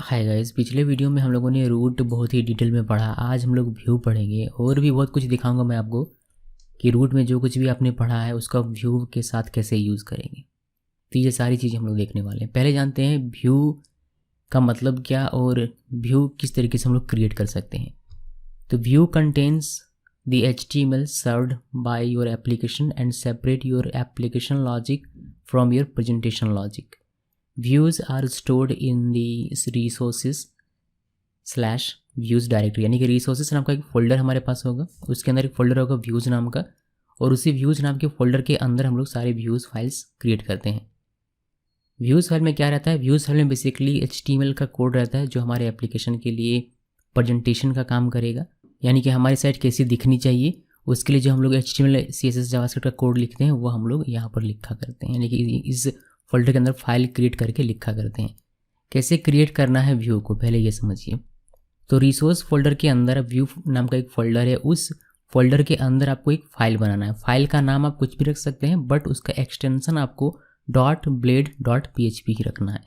Hi guys, पिछले video में हम लोगों ने रूट बहुत ही डिटेल में पढ़ा। आज हम लोग व्यू पढ़ेंगे और भी बहुत कुछ दिखाऊंगा मैं आपको कि रूट में जो कुछ भी आपने पढ़ा है उसका व्यू के साथ कैसे यूज़ करेंगे। तो ये सारी चीज़ें हम लोग देखने वाले हैं। पहले जानते हैं व्यू का मतलब क्या और व्यू किस तरीके से हम लोग क्रिएट कर सकते हैं। तो view contains the HTML served by your application and separate your application logic from your presentation logic. Views are stored in the resources / views directory, यानी कि resources नाम का एक फोल्डर हमारे पास होगा, उसके अंदर एक फोल्डर होगा views नाम का, और उसी views नाम के फोल्डर के अंदर हम लोग सारे views फाइल्स क्रिएट करते हैं। views फाइल में क्या रहता है? views फाइल में बेसिकली HTML का कोड रहता है जो हमारे एप्लीकेशन के लिए प्रेजेंटेशन का काम करेगा, यानी कि हमारी साइट कैसी दिखनी चाहिए उसके लिए जो हम लोग HTML CSS जावास्क्रिप्ट का कोड लिखते हैं वो हम लोग यहाँ पर लिखा करते हैं, यानी कि इस फोल्डर के अंदर फाइल क्रिएट करके लिखा करते हैं। कैसे क्रिएट करना है व्यू को पहले ये समझिए। तो रिसोर्स फोल्डर के अंदर व्यू नाम का एक फ़ोल्डर है, उस फोल्डर के अंदर आपको एक फ़ाइल बनाना है। फाइल का नाम आप कुछ भी रख सकते हैं, बट उसका एक्सटेंशन आपको .blade.php ही रखना है।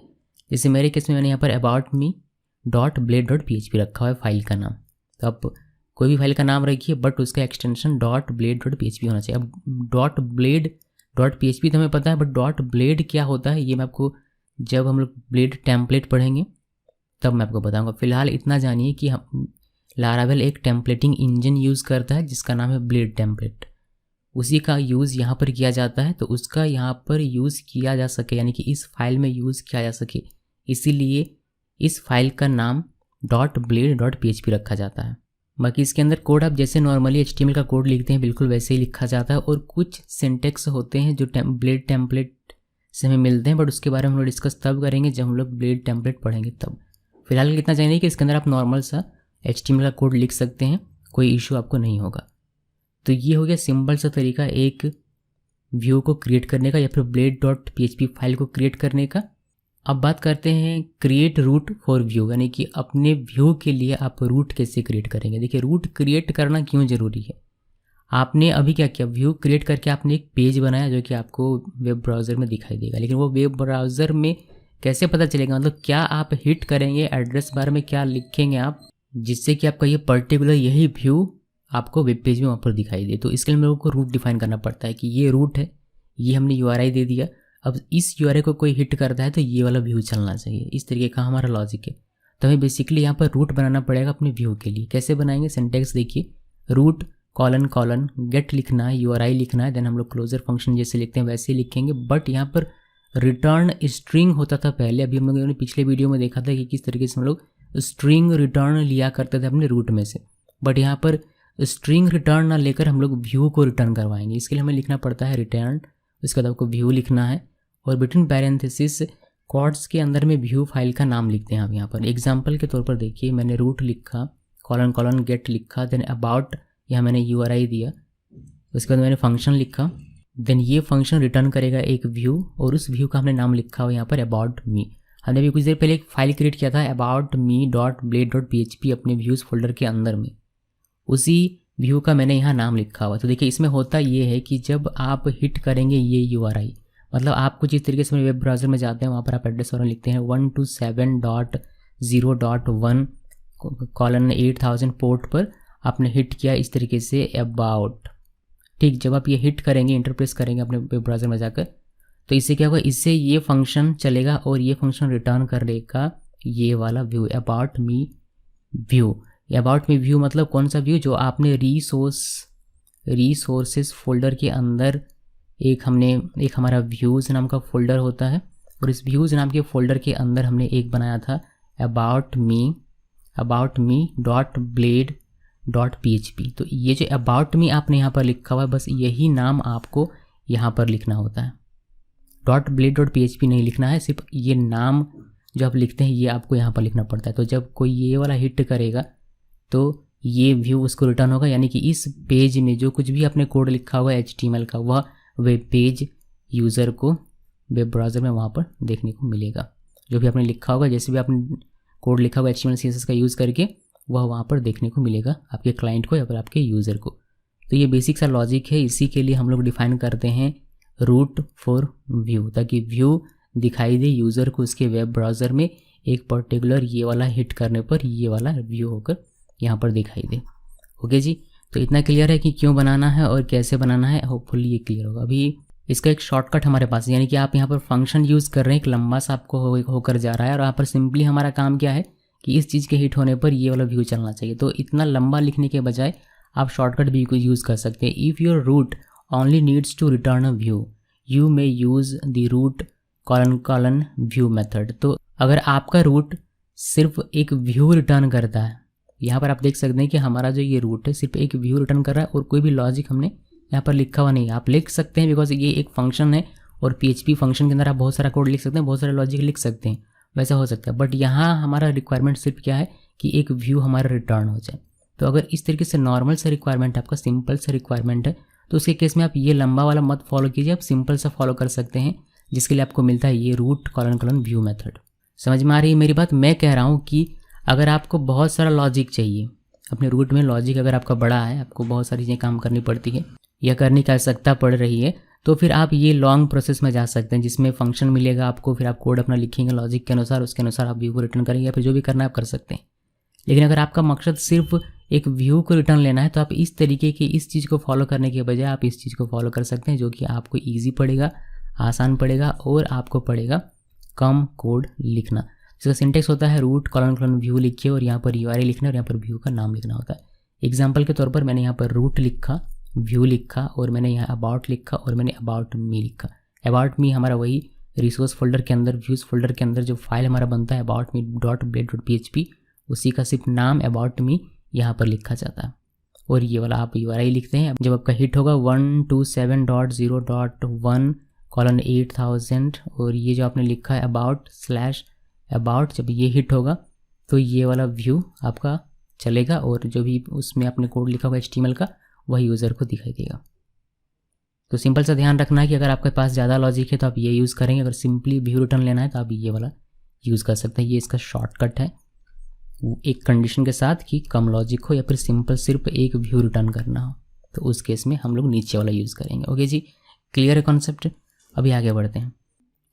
जैसे मेरे केस में मैंने यहाँ पर about me .blade.php रखा हुआ है फाइल का नाम। तो आप कोई भी फाइल का नाम रखिए बट उसका एक्सटेंशन .blade.php होना चाहिए। अब .blade.php तो हमें पता है, बट .blade क्या होता है ये मैं आपको जब हम लोग ब्लेड टेम्पलेट पढ़ेंगे तब मैं आपको बताऊंगा। फिलहाल इतना जानिए कि हम लारावेल एक टेम्पलेटिंग इंजन यूज़ करता है जिसका नाम है ब्लेड टेम्पलेट। उसी का यूज़ यहाँ पर किया जाता है, तो उसका यहाँ पर यूज़ किया जा सके, यानी कि इस फाइल में यूज़ किया जा सके, इसीलिए इस फाइल का नाम .blade.php रखा जाता है। बाकी इसके अंदर कोड आप जैसे नॉर्मली HTML का कोड लिखते हैं बिल्कुल वैसे ही लिखा जाता है, और कुछ सिंटेक्स होते हैं जो ब्लेड टेम्पलेट से हमें मिलते हैं, बट उसके बारे में हम लोग डिस्कस तब करेंगे जब हम लोग ब्लेड टेम्पलेट पढ़ेंगे तब। फिलहाल इतना चाहिए कि इसके अंदर आप नॉर्मल सा HTML का कोड लिख सकते हैं, कोई इशू आपको नहीं होगा। तो ये हो गया सिंपल सा तरीका एक व्यू को क्रिएट करने का या फिर blade.php फाइल को क्रिएट करने का। अब बात करते हैं क्रिएट रूट फॉर व्यू, यानी कि अपने व्यू के लिए आप रूट कैसे क्रिएट करेंगे। देखिए रूट क्रिएट करना क्यों ज़रूरी है। आपने अभी क्या किया, व्यू क्रिएट करके आपने एक पेज बनाया जो कि आपको वेब ब्राउज़र में दिखाई देगा, लेकिन वो वेब ब्राउज़र में कैसे पता चलेगा, मतलब क्या आप हिट करेंगे एड्रेस बार में, क्या लिखेंगे आप जिससे कि आपका ये पर्टिकुलर यही व्यू आपको वेब पेज में वहाँ पर दिखाई दे। तो इसके लिए हम लोगों को रूट डिफाइन करना पड़ता है कि ये रूट है, ये हमने URI दे दिया। अब इस URI को कोई हिट करता है तो ये वाला व्यू चलना चाहिए, इस तरीके का हमारा लॉजिक है। तो हमें बेसिकली यहाँ पर रूट बनाना पड़ेगा अपने व्यू के लिए। कैसे बनाएंगे, सिंटेक्स देखिए, रूट :: गेट लिखना है, URI लिखना है, देन हम लोग क्लोजर फंक्शन जैसे लिखते हैं वैसे ही लिखेंगे। बट यहाँ पर रिटर्न स्ट्रिंग होता था पहले, अभी हम लोगों ने पिछले वीडियो में देखा था कि किस तरीके से हम लोग स्ट्रिंग रिटर्न लिया करते थे अपने रूट में से, बट यहाँ पर स्ट्रिंग रिटर्न ना लेकर हम लोग व्यू को रिटर्न करवाएंगे। इसके लिए हमें लिखना पड़ता है रिटर्न, उसके बाद आपको व्यू लिखना है और बिटवीन पैरेंथेसिस कॉर्ड्स के अंदर में व्यू फाइल का नाम लिखते हैं। आप यहाँ पर एग्जांपल के तौर पर देखिए, मैंने रूट लिखा, :: गेट लिखा, देन अबाउट यहाँ मैंने URI दिया, उसके बाद मैंने फंक्शन लिखा, देन ये फंक्शन रिटर्न करेगा एक व्यू और उस व्यू का हमने नाम लिखा हुआ यहाँ पर अबाउट मी। हमने अभी कुछ देर पहले एक फाइल क्रिएट किया था aboutme.blade.php अपने व्यूज़ फोल्डर के अंदर में, उसी व्यू का मैंने यहाँ नाम लिखा हुआ। तो देखिए इसमें होता ये है कि जब आप हिट करेंगे ये URI, मतलब आप कुछ इस तरीके से वेब ब्राउज़र में जाते हैं, वहाँ पर आप एड्रेस और लिखते हैं 127.0.1:8000 पोर्ट पर आपने हिट किया इस तरीके से अबाउट। ठीक, जब आप ये हिट करेंगे, इंटरप्रेस करेंगे अपने वेब ब्राउज़र में जाकर, तो इससे क्या होगा, इससे ये फंक्शन चलेगा और ये फंक्शन रिटर्न करेगा ये वाला view about me view. About me view मतलब कौन सा व्यू, जो आपने रिसोर्सेस फोल्डर के अंदर एक हमारा व्यूज़ नाम का फोल्डर होता है, और इस व्यूज़ नाम के फोल्डर के अंदर हमने एक बनाया था about me.blade.php। तो ये जो about me आपने यहाँ पर लिखा हुआ है, बस यही नाम आपको यहाँ पर लिखना होता है। .blade.php नहीं लिखना है, सिर्फ ये नाम जो आप लिखते हैं ये आपको यहाँ पर लिखना पड़ता है। तो जब कोई ये वाला हिट करेगा तो ये व्यू उसको रिटर्न होगा, यानी कि इस पेज में जो कुछ भी आपने कोड लिखा हुआ है HTML का, वह वेब पेज यूज़र को वेब ब्राउज़र में वहाँ पर देखने को मिलेगा। जो भी आपने लिखा होगा, जैसे भी आपने कोड लिखा होगा HTML CSS का यूज़ करके, वह वहाँ पर देखने को मिलेगा आपके क्लाइंट को या फिर आपके यूज़र को। तो ये बेसिक सा लॉजिक है, इसी के लिए हम लोग डिफाइन करते हैं रूट फॉर व्यू, ताकि व्यू दिखाई दे यूज़र को उसके वेब ब्राउज़र में एक पर्टिकुलर ये वाला हिट करने पर ये वाला व्यू होकर यहाँ पर दिखाई दे। ओके जी, तो इतना क्लियर है कि क्यों बनाना है और कैसे बनाना है, होपफुली ये क्लियर होगा। अभी इसका एक शॉर्टकट हमारे पास है, यानी कि आप यहाँ पर फंक्शन यूज़ कर रहे हैं, एक लंबा सा आपको होकर जा रहा है और यहाँ पर सिंपली हमारा काम क्या है कि इस चीज़ के हिट होने पर ये वाला व्यू चलना चाहिए। तो इतना लंबा लिखने के बजाय आप शॉर्टकट भी यूज़ कर सकते हैं। If your route only needs to return a view you may use the route colon view method. तो अगर आपका रूट सिर्फ एक व्यू रिटर्न करता है, यहाँ पर आप देख सकते हैं कि हमारा जो ये रूट है सिर्फ एक व्यू रिटर्न कर रहा है और कोई भी लॉजिक हमने यहाँ पर लिखा हुआ नहीं है। आप लिख सकते हैं बिकॉज ये एक फंक्शन है और PHP फंक्शन के अंदर आप बहुत सारा कोड लिख सकते हैं, बहुत सारे लॉजिक लिख सकते हैं, वैसा हो सकता है। बट यहाँ हमारा रिक्वायरमेंट सिर्फ क्या है कि एक व्यू हमारा रिटर्न हो जाए। तो अगर इस तरीके से नॉर्मल सा रिक्वायरमेंट आपका सिंपल सा रिक्वायरमेंट है तो उसके केस में आप ये लंबा वाला मत फॉलो कीजिए, आप सिंपल सा फॉलो कर सकते हैं, जिसके लिए आपको मिलता है ये रूट कॉलन व्यू मेथड। समझ में आ रही है मेरी बात? मैं कह रहा हूँ कि अगर आपको बहुत सारा लॉजिक चाहिए अपने रूट में, लॉजिक अगर आपका बड़ा है, आपको बहुत सारी चीज़ें काम करनी पड़ती है या करने की आवश्यकता पड़ रही है, तो फिर आप ये लॉन्ग प्रोसेस में जा सकते हैं जिसमें फंक्शन मिलेगा आपको, फिर आप कोड अपना लिखेंगे लॉजिक के अनुसार, उसके अनुसार आप व्यू को रिटर्न करेंगे या फिर जो भी करना है आप कर सकते हैं। लेकिन अगर आपका मकसद सिर्फ एक व्यू को रिटर्न लेना है तो आप इस तरीके की इस चीज़ को फॉलो करने के बजाय आप इस चीज़ को फॉलो कर सकते हैं, जो कि आपको ईजी पड़ेगा, आसान पड़ेगा और आपको पड़ेगा कम कोड लिखना। जिसका सिंटेक्स होता है रूट कॉलन व्यू लिखिए और यहाँ पर URI लिखना और यहाँ पर व्यू का नाम लिखना होता है। एग्जाम्पल के तौर पर मैंने यहाँ पर रूट लिखा, व्यू लिखा और मैंने यहाँ अबाउट लिखा और मैंने अबाउट मी लिखा। अबाउट मी हमारा वही रिसोर्स फोल्डर के अंदर, व्यूज़ फोल्डर के अंदर जो फाइल हमारा बनता है aboutme.blade.php, उसी का सिर्फ नाम अबाउट मी यहाँ पर लिखा जाता है। और ये वाला आप URI लिखते हैं। जब आपका हिट होगा 127.0.1:8000 और ये जो आपने लिखा है अबाउट, जब ये हिट होगा तो ये वाला व्यू आपका चलेगा और जो भी उसमें आपने कोड लिखा होगा HTML का वही यूज़र को दिखाई देगा। तो सिंपल सा ध्यान रखना है कि अगर आपके पास ज़्यादा लॉजिक है तो आप ये यूज़ करेंगे, अगर सिंपली व्यू रिटर्न लेना है तो आप ये वाला यूज़ कर सकते हैं। ये इसका शॉर्टकट है, एक कंडीशन के साथ कि कम लॉजिक हो या फिर सिंपल सिर्फ एक व्यू रिटर्न करना हो, तो उस केस में हम लोग नीचे वाला यूज़ करेंगे। ओके जी, क्लियर है कॉन्सेप्ट? अभी आगे बढ़ते हैं।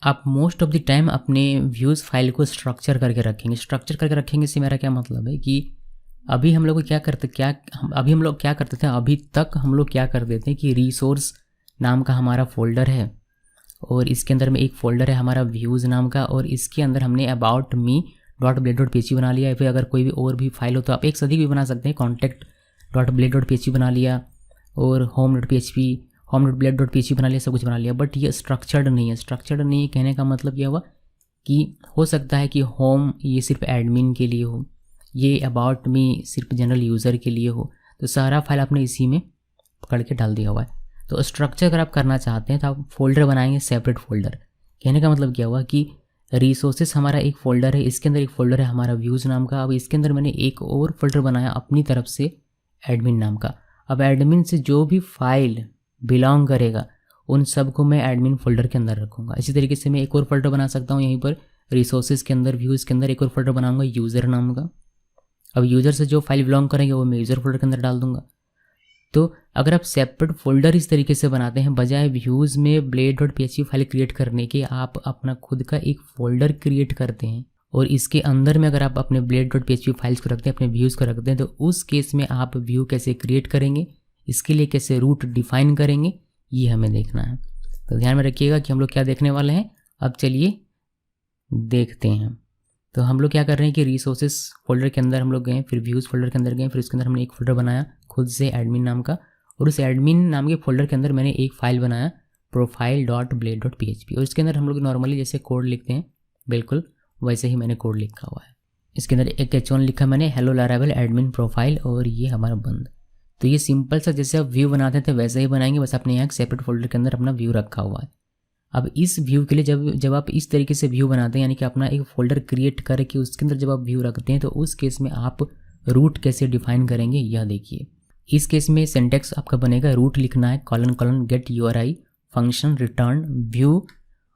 आप मोस्ट ऑफ द टाइम अपने व्यूज़ फाइल को स्ट्रक्चर करके रखेंगे। स्ट्रक्चर करके रखेंगे से मेरा क्या मतलब है कि अभी हम लोग क्या करते थे, अभी तक हम लोग क्या कर देते हैं कि रिसोर्स नाम का हमारा फोल्डर है और इसके अंदर में एक फ़ोल्डर है हमारा व्यूज़ नाम का और इसके अंदर हमने अबाउट मी .blade.php बना लिया। या फिर अगर कोई भी और भी फाइल हो तो आप एक से अधिक भी बना सकते हैं, contact.blade.php बना लिया और home.blade.php बना लिया, सब कुछ बना लिया। बट ये स्ट्रक्चर्ड नहीं है। स्ट्रक्चर्ड नहीं है कहने का मतलब यह हुआ कि हो सकता है कि होम ये सिर्फ एडमिन के लिए हो, ये अबाउट मी सिर्फ जनरल यूज़र के लिए हो, तो सारा फाइल आपने इसी में पकड़ के डाल दिया हुआ है। तो स्ट्रक्चर अगर आप करना चाहते हैं तो आप फोल्डर बनाएंगे, सेपरेट फोल्डर। कहने का मतलब क्या हुआ कि रिसोर्सेस हमारा एक फ़ोल्डर है, इसके अंदर एक फ़ोल्डर है हमारा व्यूज़ नाम का। अब इसके अंदर मैंने एक और फोल्डर बनाया अपनी तरफ से एडमिन नाम का। अब एडमिन से जो भी फाइल बिलोंग करेगा उन सब को मैं एडमिन फोल्डर के अंदर रखूँगा। इसी तरीके से मैं एक और फोल्डर बना सकता हूँ, यहीं पर रिसोर्सेज के अंदर व्यूज़ के अंदर एक और फोल्डर बनाऊँगा यूज़र नाम का। अब यूज़र से जो फाइल बिलोंग करेंगे वो मैं यूज़र फोल्डर के अंदर डाल दूँगा। तो अगर आप सेपरेट फोल्डर इस तरीके से बनाते हैं, बजाय व्यूज़ में blade.php फाइल क्रिएट करने के आप अपना खुद का एक फ़ोल्डर क्रिएट करते हैं और इसके अंदर में अगर आप अपने blade.php फाइल्स को रखते हैं, अपने व्यूज़ को रखते हैं, तो उस केस में आप व्यू कैसे क्रिएट करेंगे, इसके लिए कैसे रूट डिफाइन करेंगे, ये हमें देखना है। तो ध्यान में रखिएगा कि हम लोग क्या देखने वाले हैं। अब चलिए देखते हैं। तो हम लोग क्या कर रहे हैं कि रिसोर्सेस फोल्डर के अंदर हम लोग गए, फिर व्यूज़ फोल्डर के अंदर गए, फिर उसके अंदर हमने एक फ़ोल्डर बनाया खुद से एडमिन नाम का और उस एडमिन नाम के फोल्डर के अंदर मैंने एक फ़ाइल बनाया profile.blade.php और इसके अंदर हम लोग नॉर्मली जैसे कोड लिखते हैं बिल्कुल वैसे ही मैंने कोड लिखा हुआ है। इसके अंदर एक H1 लिखा मैंने हेलो लारावेल एडमिन प्रोफाइल और ये हमारा बंद। तो ये सिंपल सा जैसे आप व्यू बनाते थे वैसे ही बनाएंगे, बस अपने यहाँ एक सेपरेट फोल्डर के अंदर अपना व्यू रखा हुआ है। अब इस व्यू के लिए जब आप इस तरीके से व्यू बनाते हैं, यानी कि अपना एक फ़ोल्डर क्रिएट करके उसके अंदर जब आप व्यू रखते हैं, तो उस केस में आप रूट कैसे डिफाइन करेंगे यह देखिए। इस केस में सिंटेक्स आपका बनेगा रूट लिखना है ::get URI function return view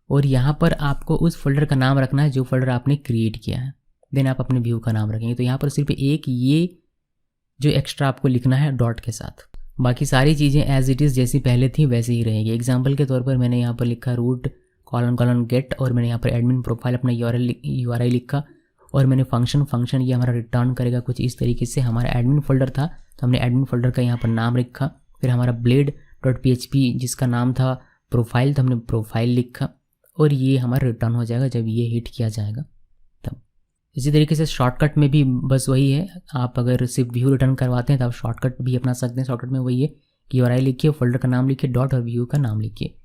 और यहाँ पर आपको उस फोल्डर का नाम रखना है जो फोल्डर आपने क्रिएट किया है, देन आप अपने व्यू का नाम रखेंगे। तो यहाँ पर सिर्फ एक ये जो एक्स्ट्रा आपको लिखना है डॉट के साथ, बाकी सारी चीज़ें एज इट इज़ जैसी पहले थी वैसे ही रहेगी। एग्जाम्पल के तौर पर मैंने यहाँ पर लिखा रूट ::get और मैंने यहाँ पर एडमिन प्रोफाइल अपना URI लिखा और मैंने फंक्शन ये हमारा रिटर्न करेगा कुछ इस तरीके से। हमारा एडमिन फोल्डर था तो हमने एडमिन फोल्डर का यहाँ पर नाम लिखा। फिर हमारा blade.php जिसका नाम था प्रोफाइल, तो हमने प्रोफाइल लिखा और ये हमारा रिटर्न हो जाएगा जब ये हिट किया जाएगा तब। इसी तरीके से शॉर्टकट में भी बस वही है, आप अगर सिर्फ व्यू रिटर्न करवाते हैं तो आप शॉर्टकट भी अपना सकते हैं। शॉर्टकट में वही है कि URI लिखिए, फोल्डर का नाम लिखिए, डॉट और व्यू का नाम लिखिए।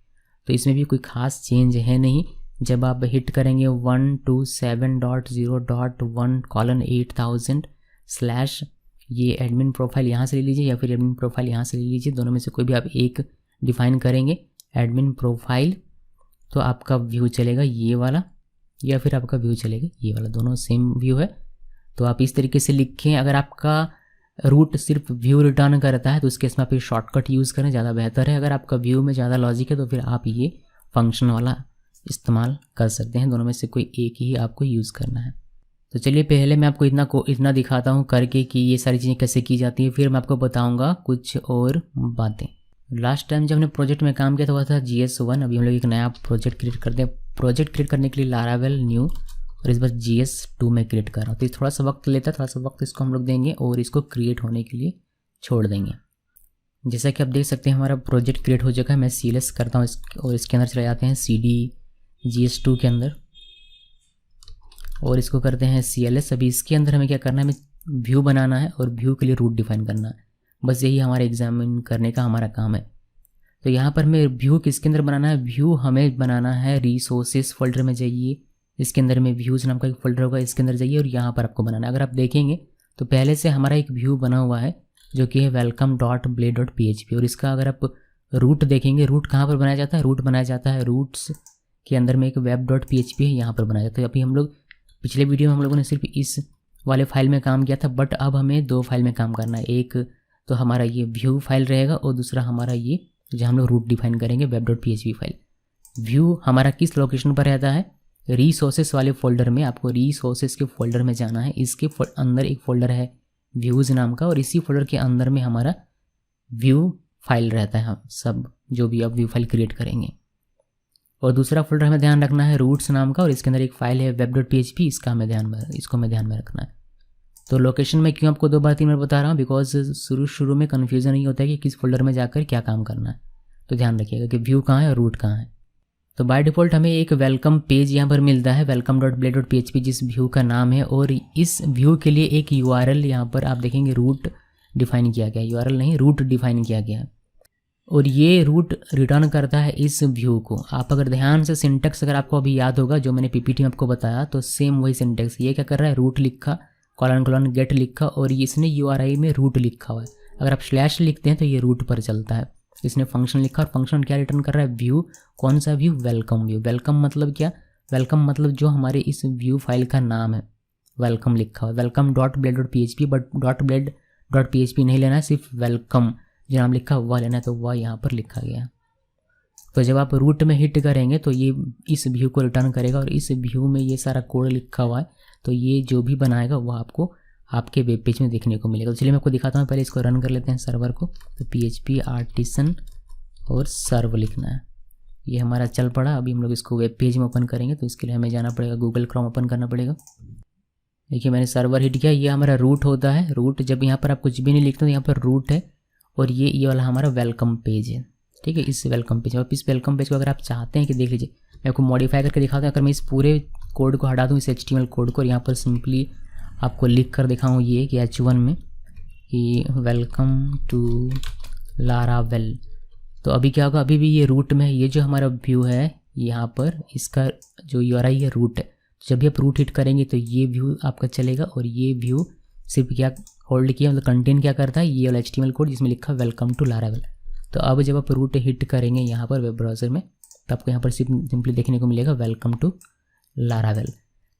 तो इसमें भी कोई खास चेंज है नहीं। जब आप हिट करेंगे 127.0.1:8000 ये एडमिन प्रोफाइल यहाँ से ले लीजिए या फिर एडमिन प्रोफाइल यहाँ से ले लीजिए, दोनों में से कोई भी आप एक डिफाइन करेंगे एडमिन प्रोफाइल, तो आपका व्यू चलेगा ये वाला या फिर आपका व्यू चलेगा ये वाला, दोनों सेम व्यू है। तो आप इस तरीके से लिखें। अगर आपका रूट सिर्फ व्यू रिटर्न करता है तो उस केस में आप ये शॉर्टकट यूज़ करें, ज़्यादा बेहतर है। अगर आपका व्यू में ज़्यादा लॉजिक है तो फिर आप ये फंक्शन वाला इस्तेमाल कर सकते हैं, दोनों में से कोई एक ही आपको यूज़ करना है। तो चलिए पहले मैं आपको इतना दिखाता हूँ करके कि ये सारी चीज़ें कैसे की जाती है, फिर मैं आपको बताऊँगा कुछ और बातें। लास्ट टाइम जब हमने प्रोजेक्ट में काम किया था वो था GS1। अभी हम लोग एक नया प्रोजेक्ट क्रिएट करते हैं। प्रोजेक्ट क्रिएट करने के लिए लारावेल न्यू और इस बार GS2 में क्रिएट कर रहा हूँ, तो थोड़ा सा वक्त लेता है, थोड़ा सा वक्त इसको हम लोग देंगे और इसको क्रिएट होने के लिए छोड़ देंगे। जैसा कि आप देख सकते हैं हमारा प्रोजेक्ट क्रिएट हो चुका है। मैं CLS करता हूँ और इसके अंदर चले जाते हैं CD GS2 के अंदर और इसको करते हैं CLS। अभी इसके अंदर हमें क्या करना है, हमें व्यू बनाना है और व्यू के लिए रूट डिफाइन करना है। बस यही हमारा एग्जामिन करने का हमारा काम है। तो यहाँ पर हमें व्यू किसके अंदर बनाना है, व्यू हमें बनाना है रिसोर्सेज फोल्डर में जाइए, इसके अंदर में व्यूज़ नाम का एक फोल्डर होगा, इसके अंदर जाइए और यहाँ पर आपको बनाना है। अगर आप देखेंगे तो पहले से हमारा एक व्यू बना हुआ है जो कि है welcome.blade.php और इसका अगर आप रूट देखेंगे, रूट कहाँ पर बनाया जाता है, रूट बनाया जाता है रूट्स के अंदर में एक web.php है, यहाँ पर बनाया जाता है। अभी हम लोग पिछले वीडियो में हम लोगों ने सिर्फ इस वाले फाइल में काम किया था, बट अब हमें दो फाइल में काम करना है। एक तो हमारा ये व्यू फाइल रहेगा और दूसरा हमारा ये जहाँ हम लोग रूट डिफाइन करेंगे web.php फाइल। व्यू हमारा किस लोकेशन पर रहता है, रिसोर्सेस वाले फोल्डर में। आपको रिसोर्सेस के फोल्डर में जाना है। इसके अंदर एक फोल्डर है व्यूज़ नाम का और इसी फोल्डर के अंदर में हमारा व्यू फाइल रहता है, हम सब जो भी आप व्यू फाइल क्रिएट करेंगे। और दूसरा फोल्डर हमें ध्यान रखना है रूट्स नाम का और इसके अंदर एक फाइल है web.php, इसको हमें ध्यान में रखना है। तो लोकेशन में क्यों आपको 2 बार 3 बार बता रहा हूँ, बिकॉज शुरू में कन्फ्यूज़न नहीं होता है कि किस फोल्डर में जाकर क्या काम करना है। तो ध्यान रखिएगा कि व्यू कहाँ है और रूट कहाँ है। तो बाय डिफ़ॉल्ट हमें एक वेलकम पेज यहाँ पर मिलता है welcome.blade.php जिस व्यू का नाम है, और इस व्यू के लिए एक URL यहाँ पर आप देखेंगे रूट डिफाइन किया गया है, URL नहीं रूट डिफाइन किया गया है और ये रूट रिटर्न करता है इस व्यू को। आप अगर ध्यान से सिंटेक्स अगर आपको अभी याद होगा जो मैंने PPT में आपको बताया, तो सेम वही सिंटेक्स। ये क्या कर रहा है, रूट लिखा : गेट लिखा और इसने URI में रूट लिखा हुआ है। अगर आप स्लैश लिखते हैं तो ये रूट पर चलता है। इसने फंक्शन लिखा और फंक्शन क्या रिटर्न कर रहा है, व्यू। कौन सा व्यू, वेलकम व्यू। वेलकम मतलब क्या, वेलकम मतलब जो हमारे इस व्यू फाइल का नाम है वेलकम लिखा हुआ, welcome.blade.php, बट .blade.php नहीं लेना है, सिर्फ वेलकम जो नाम लिखा वह लेना है, तो वह यहाँ पर लिखा गया है। तो जब आप रूट में हिट करेंगे तो ये इस व्यू को रिटर्न करेगा और इस व्यू में ये सारा कोड लिखा हुआ है, तो ये जो भी बनाएगा वह आपको आपके वेब पेज में देखने को मिलेगा। तो चलिए मैं आपको दिखाता हूँ, पहले इसको रन कर लेते हैं सर्वर को। तो PHP आर्टिसन और सर्व लिखना है, ये हमारा चल पड़ा। अभी हम लोग इसको वेब पेज में ओपन करेंगे, तो इसके लिए हमें जाना पड़ेगा गूगल क्रोम ओपन करना पड़ेगा। देखिए मैंने सर्वर हिट किया, ये हमारा रूट होता है। रूट जब यहाँ पर आप कुछ भी नहीं लिखते तो यहाँ पर रूट है और ये वाला हमारा वेलकम पेज है, ठीक है। इस वेलकम पेज और इस वेलकम पेज को अगर आप चाहते हैं कि देख लीजिए, मैं आपको मॉडिफाई करके दिखाता हूँ। अगर मैं इस पूरे कोड को हटा दूँ, इस HTML कोड को, और यहाँ पर सिंपली आपको लिख कर दिखाऊँ ये कि H1 में कि वेलकम टू लारावेल, तो अभी क्या होगा, अभी भी ये रूट में है। ये जो हमारा व्यू है यहाँ पर इसका जो URI है रूट है। जब भी आप रूट हिट करेंगे तो ये व्यू आपका चलेगा और ये व्यू सिर्फ क्या होल्ड किया, मतलब कंटेन क्या करता है, ये वाला HTML कोड जिसमें लिखा वेलकम टू लारावेल। तो अब जब आप रूट हिट करेंगे यहाँ पर वेब ब्राउज़र में, तो आपको यहाँ पर सिंपली देखने को मिलेगा वेलकम टू लारावेल।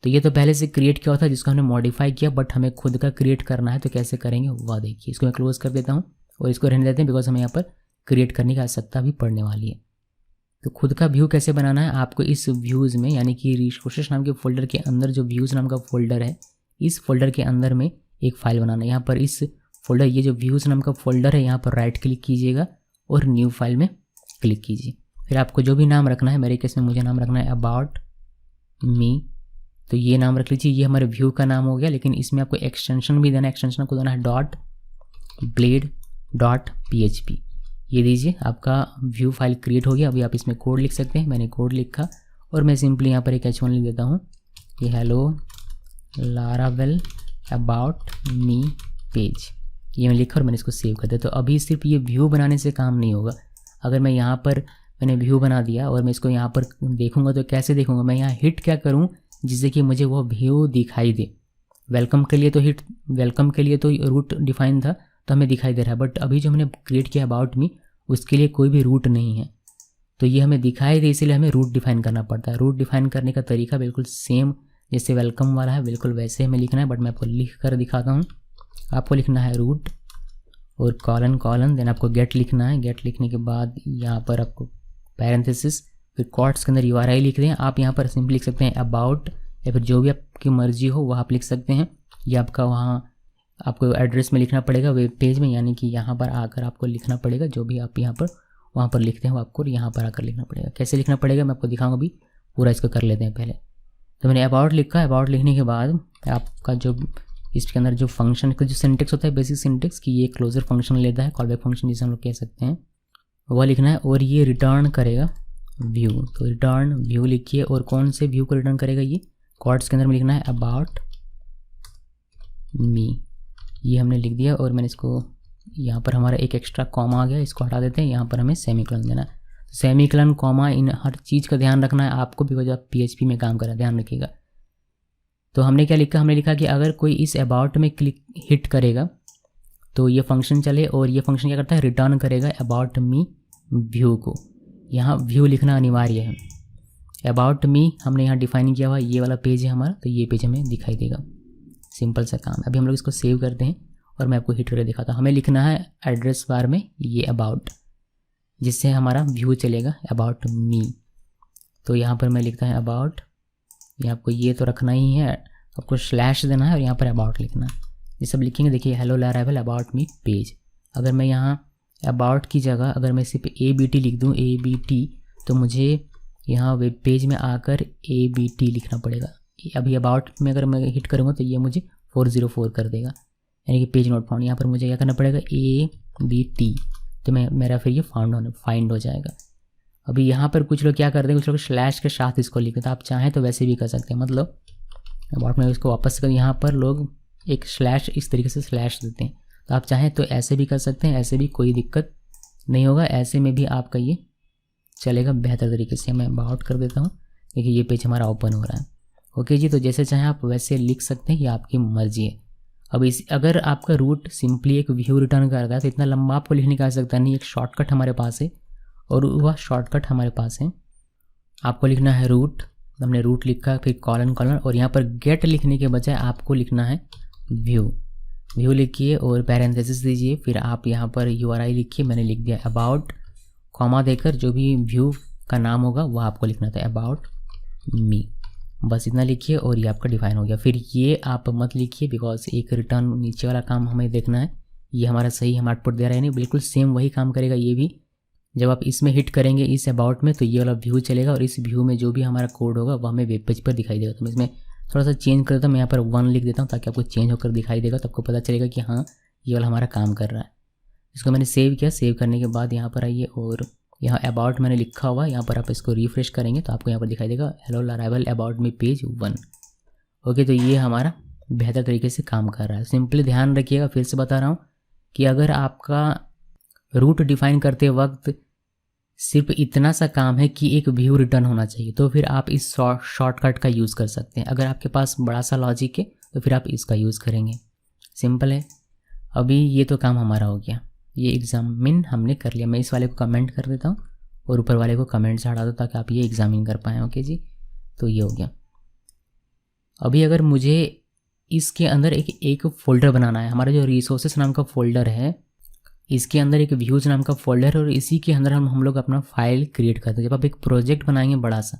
तो ये तो पहले से क्रिएट किया हुआ था जिसको हमने मॉडिफाई किया, बट हमें खुद का क्रिएट करना है, तो कैसे करेंगे वह देखिए। इसको मैं क्लोज कर देता हूँ और इसको रहने देते हैं, बिकॉज हमें यहाँ पर क्रिएट करने की आवश्यकता भी पड़ने वाली है। तो खुद का व्यू कैसे बनाना है, आपको इस व्यूज़ में यानी कि रिसोर्सेस नाम के फोल्डर के अंदर जो व्यूज़ नाम का फोल्डर है, इस फोल्डर के अंदर में एक फ़ाइल बनाना है। यहाँ पर इस फोल्डर, ये जो व्यूज़ नाम का फोल्डर है, यहाँ पर राइट क्लिक कीजिएगा और न्यू फाइल में क्लिक कीजिए। फिर आपको जो भी नाम रखना है, मेरे केस में मुझे नाम रखना है अबाउट मी। तो ये नाम रख लीजिए, ये हमारे व्यू का नाम हो गया। लेकिन इसमें आपको एक्सटेंशन भी देना है, एक्सटेंशन को देना है .blade.php, ये दीजिए, आपका व्यू फाइल क्रिएट हो गया। अभी आप इसमें कोड लिख सकते हैं, मैंने कोड लिखा और मैं सिंपली यहाँ पर एक H1 लिख देता हूँ कि hello Laravel about me page, ये मैं लिखा और मैंने इसको सेव कर दिया। तो अभी सिर्फ ये व्यू बनाने से काम नहीं होगा। अगर मैं यहाँ पर मैंने व्यू बना दिया और मैं इसको यहाँ पर देखूँगा तो कैसे देखूँगा, मैं यहाँ हिट क्या करूँ जिससे कि मुझे वो व्यू दिखाई दे। वेलकम के लिए तो रूट डिफाइन था तो हमें दिखाई दे रहा है, बट अभी जो हमने क्रिएट किया अबाउट मी उसके लिए कोई भी रूट नहीं है, तो ये हमें दिखाई दे, इसीलिए हमें रूट डिफाइन करना पड़ता है। रूट डिफाइन करने का तरीका बिल्कुल सेम जैसे वेलकम वाला है, बिल्कुल वैसे हमें लिखना है, बट मैं आपको लिख कर दिखाता हूँ। आपको लिखना है रूट और कॉलन, देन आपको गेट लिखना है। गेट लिखने के बाद यहाँ पर आपको पैरेंथेसिस, फिर कॉट्स के अंदर URI लिख दें। आप यहाँ पर सिंपली लिख सकते हैं अबाउट, या फिर जो भी आपकी मर्जी हो वो आप लिख सकते हैं। ये आपका वहाँ आपको एड्रेस में लिखना पड़ेगा वेब पेज में, यानी कि यहाँ पर आकर आपको लिखना पड़ेगा जो भी आप यहाँ पर वहाँ पर लिखते हैं वो आपको यहाँ पर आकर लिखना पड़ेगा। कैसे लिखना पड़ेगा मैं आपको दिखाऊंगा, अभी पूरा इसको कर लेते हैं पहले। तो मैंने अबाउट लिखा, अबाउट लिखने के बाद आपका जो इसके अंदर जो फंक्शन का जो सिंटेक्स होता है, बेसिक सिंटेक्स कि ये क्लोजर फंक्शन लेता है, कॉलबैक फंक्शन जिसे हम लोग कह सकते हैं, वह लिखना है। और ये रिटर्न करेगा व्यू, तो रिटर्न व्यू लिखिए। और कौन से व्यू को रिटर्न करेगा, ये कॉर्ड्स के अंदर में लिखना है अबाउट मी, ये हमने लिख दिया। और मैंने इसको यहाँ पर हमारा एक एक्स्ट्रा कॉमा आ गया, इसको हटा देते हैं। यहाँ पर हमें सेमीकोलन देना है, सेमीकोलन कॉमा, इन हर चीज़ का ध्यान रखना है आपको, बिकॉज आप PHP में काम कर रहे हैं, ध्यान रखिएगा। तो हमने क्या लिखा, हमने लिखा कि अगर कोई इस अबाउट में क्लिक हिट करेगा तो ये फंक्शन चले, और ये फंक्शन क्या करता है, रिटर्न करेगा अबाउट मी व्यू को। यहाँ व्यू लिखना अनिवार्य है। अबाउट मी हमने यहाँ डिफाइन किया हुआ, ये वाला पेज है हमारा, तो ये पेज हमें दिखाई देगा। सिंपल सा काम है। अभी हम लोग इसको सेव करते हैं और मैं आपको हिट करके दिखाता हूँ। हमें लिखना है एड्रेस बार में ये अबाउट, जिससे हमारा व्यू चलेगा अबाउट मी। तो यहाँ पर मैं लिखता है अबाउट, ये आपको ये तो रखना ही है, आपको स्लैश देना है और यहाँ पर अबाउट लिखना है। ये सब लिखेंगे, देखिए hello Laravel about me page. अगर मैं यहाँ अबाउट की जगह अगर मैं सिर्फ ABT लिख दूँ, ABT, तो मुझे यहाँ वेब पेज में आकर ABT लिखना पड़ेगा। अभी अबाउट में अगर मैं हिट करूँगा तो ये मुझे 404 कर देगा, यानी कि पेज नॉट फाउंड। यहाँ पर मुझे क्या करना पड़ेगा, ABT, तो मेरा फिर ये फाइंड हो जाएगा। अभी यहाँ पर कुछ लोग क्या करते हैं, कुछ लोग स्लैश के साथ इसको लिखते हैं, तो आप चाहें तो वैसे भी कर सकते हैं। मतलब अबाउट में इसको वापस कर, यहाँ पर लोग एक स्लैश इस तरीके से स्लैश देते हैं, तो आप चाहें तो ऐसे भी कर सकते हैं, ऐसे भी कोई दिक्कत नहीं होगा, ऐसे में भी आपका ये चलेगा बेहतर तरीके से। मैं अबाउट कर देता हूँ, देखिए ये पेज हमारा ओपन हो रहा है। ओके जी, तो जैसे चाहें आप वैसे लिख सकते हैं, ये आपकी मर्जी है। अब इस अगर आपका रूट सिंपली एक व्यू रिटर्न करता है तो इतना लंबा आपको लिखने का आवश्यकता नहीं, एक शॉर्टकट हमारे पास है, और वह शॉर्टकट हमारे पास है। आपको लिखना है रूट, हमने रूट लिखा, फिर कॉलन, और यहाँ पर गेट लिखने के बजाय आपको लिखना है व्यू लिखिए और पैरेंथेसिस दीजिए। फिर आप यहाँ पर URI लिखिए, मैंने लिख दिया अबाउट, कॉमा देकर जो भी व्यू का नाम होगा वह आपको लिखना था अबाउट मी, बस इतना लिखिए और ये आपका डिफाइन हो गया। फिर ये आप मत लिखिए, बिकॉज एक रिटर्न नीचे वाला काम हमें देखना है, ये हमारा सही हम आउटपुट दे रहे हैं नहीं, बिल्कुल सेम वही काम करेगा ये भी। जब आप इसमें हिट करेंगे इस अबाउट में तो ये वाला व्यू चलेगा, और इस व्यू में जो भी हमारा कोड होगा वह हमें वेब पेज पर दिखाई देगा। तो मैं इसमें थोड़ा सा चेंज कर देता हूँ, मैं यहाँ पर 1 लिख देता हूँ ताकि आपको चेंज होकर दिखाई देगा, तो आपको पता चलेगा कि हाँ ये वाला हमारा काम कर रहा है। इसको मैंने सेव किया, सेव करने के बाद यहाँ पर आइए और यहाँ अबाउट मैंने लिखा हुआ, यहाँ पर आप इसको रिफ्रेश करेंगे तो आपको यहाँ पर दिखाई देगा hello Laravel about me page 1। Okay, तो ये हमारा बेहतर तरीके से काम कर रहा है। सिंपली ध्यान रखिएगा, फिर से बता रहा हूँ कि अगर आपका रूट डिफाइन करते वक्त सिर्फ इतना सा काम है कि एक व्यू रिटर्न होना चाहिए, तो फिर आप इस शॉर्टकट का यूज़ कर सकते हैं। अगर आपके पास बड़ा सा लॉजिक है तो फिर आप इसका यूज़ करेंगे, सिंपल है। अभी ये तो काम हमारा हो गया, ये एग्जामिन हमने कर लिया। मैं इस वाले को कमेंट कर देता हूँ और ऊपर वाले को कमेंट से हटा दो ताकि आप ये एग्जामिन कर पाएँ। ओके जी, तो ये हो गया। अभी अगर मुझे इसके अंदर एक फ़ोल्डर बनाना है, हमारा जो रिसोर्सेस नाम का फ़ोल्डर है इसके अंदर एक व्यूज नाम का फोल्डर है, और इसी के अंदर हम लोग अपना फाइल क्रिएट करते हैं। जब आप एक प्रोजेक्ट बनाएंगे बड़ा सा,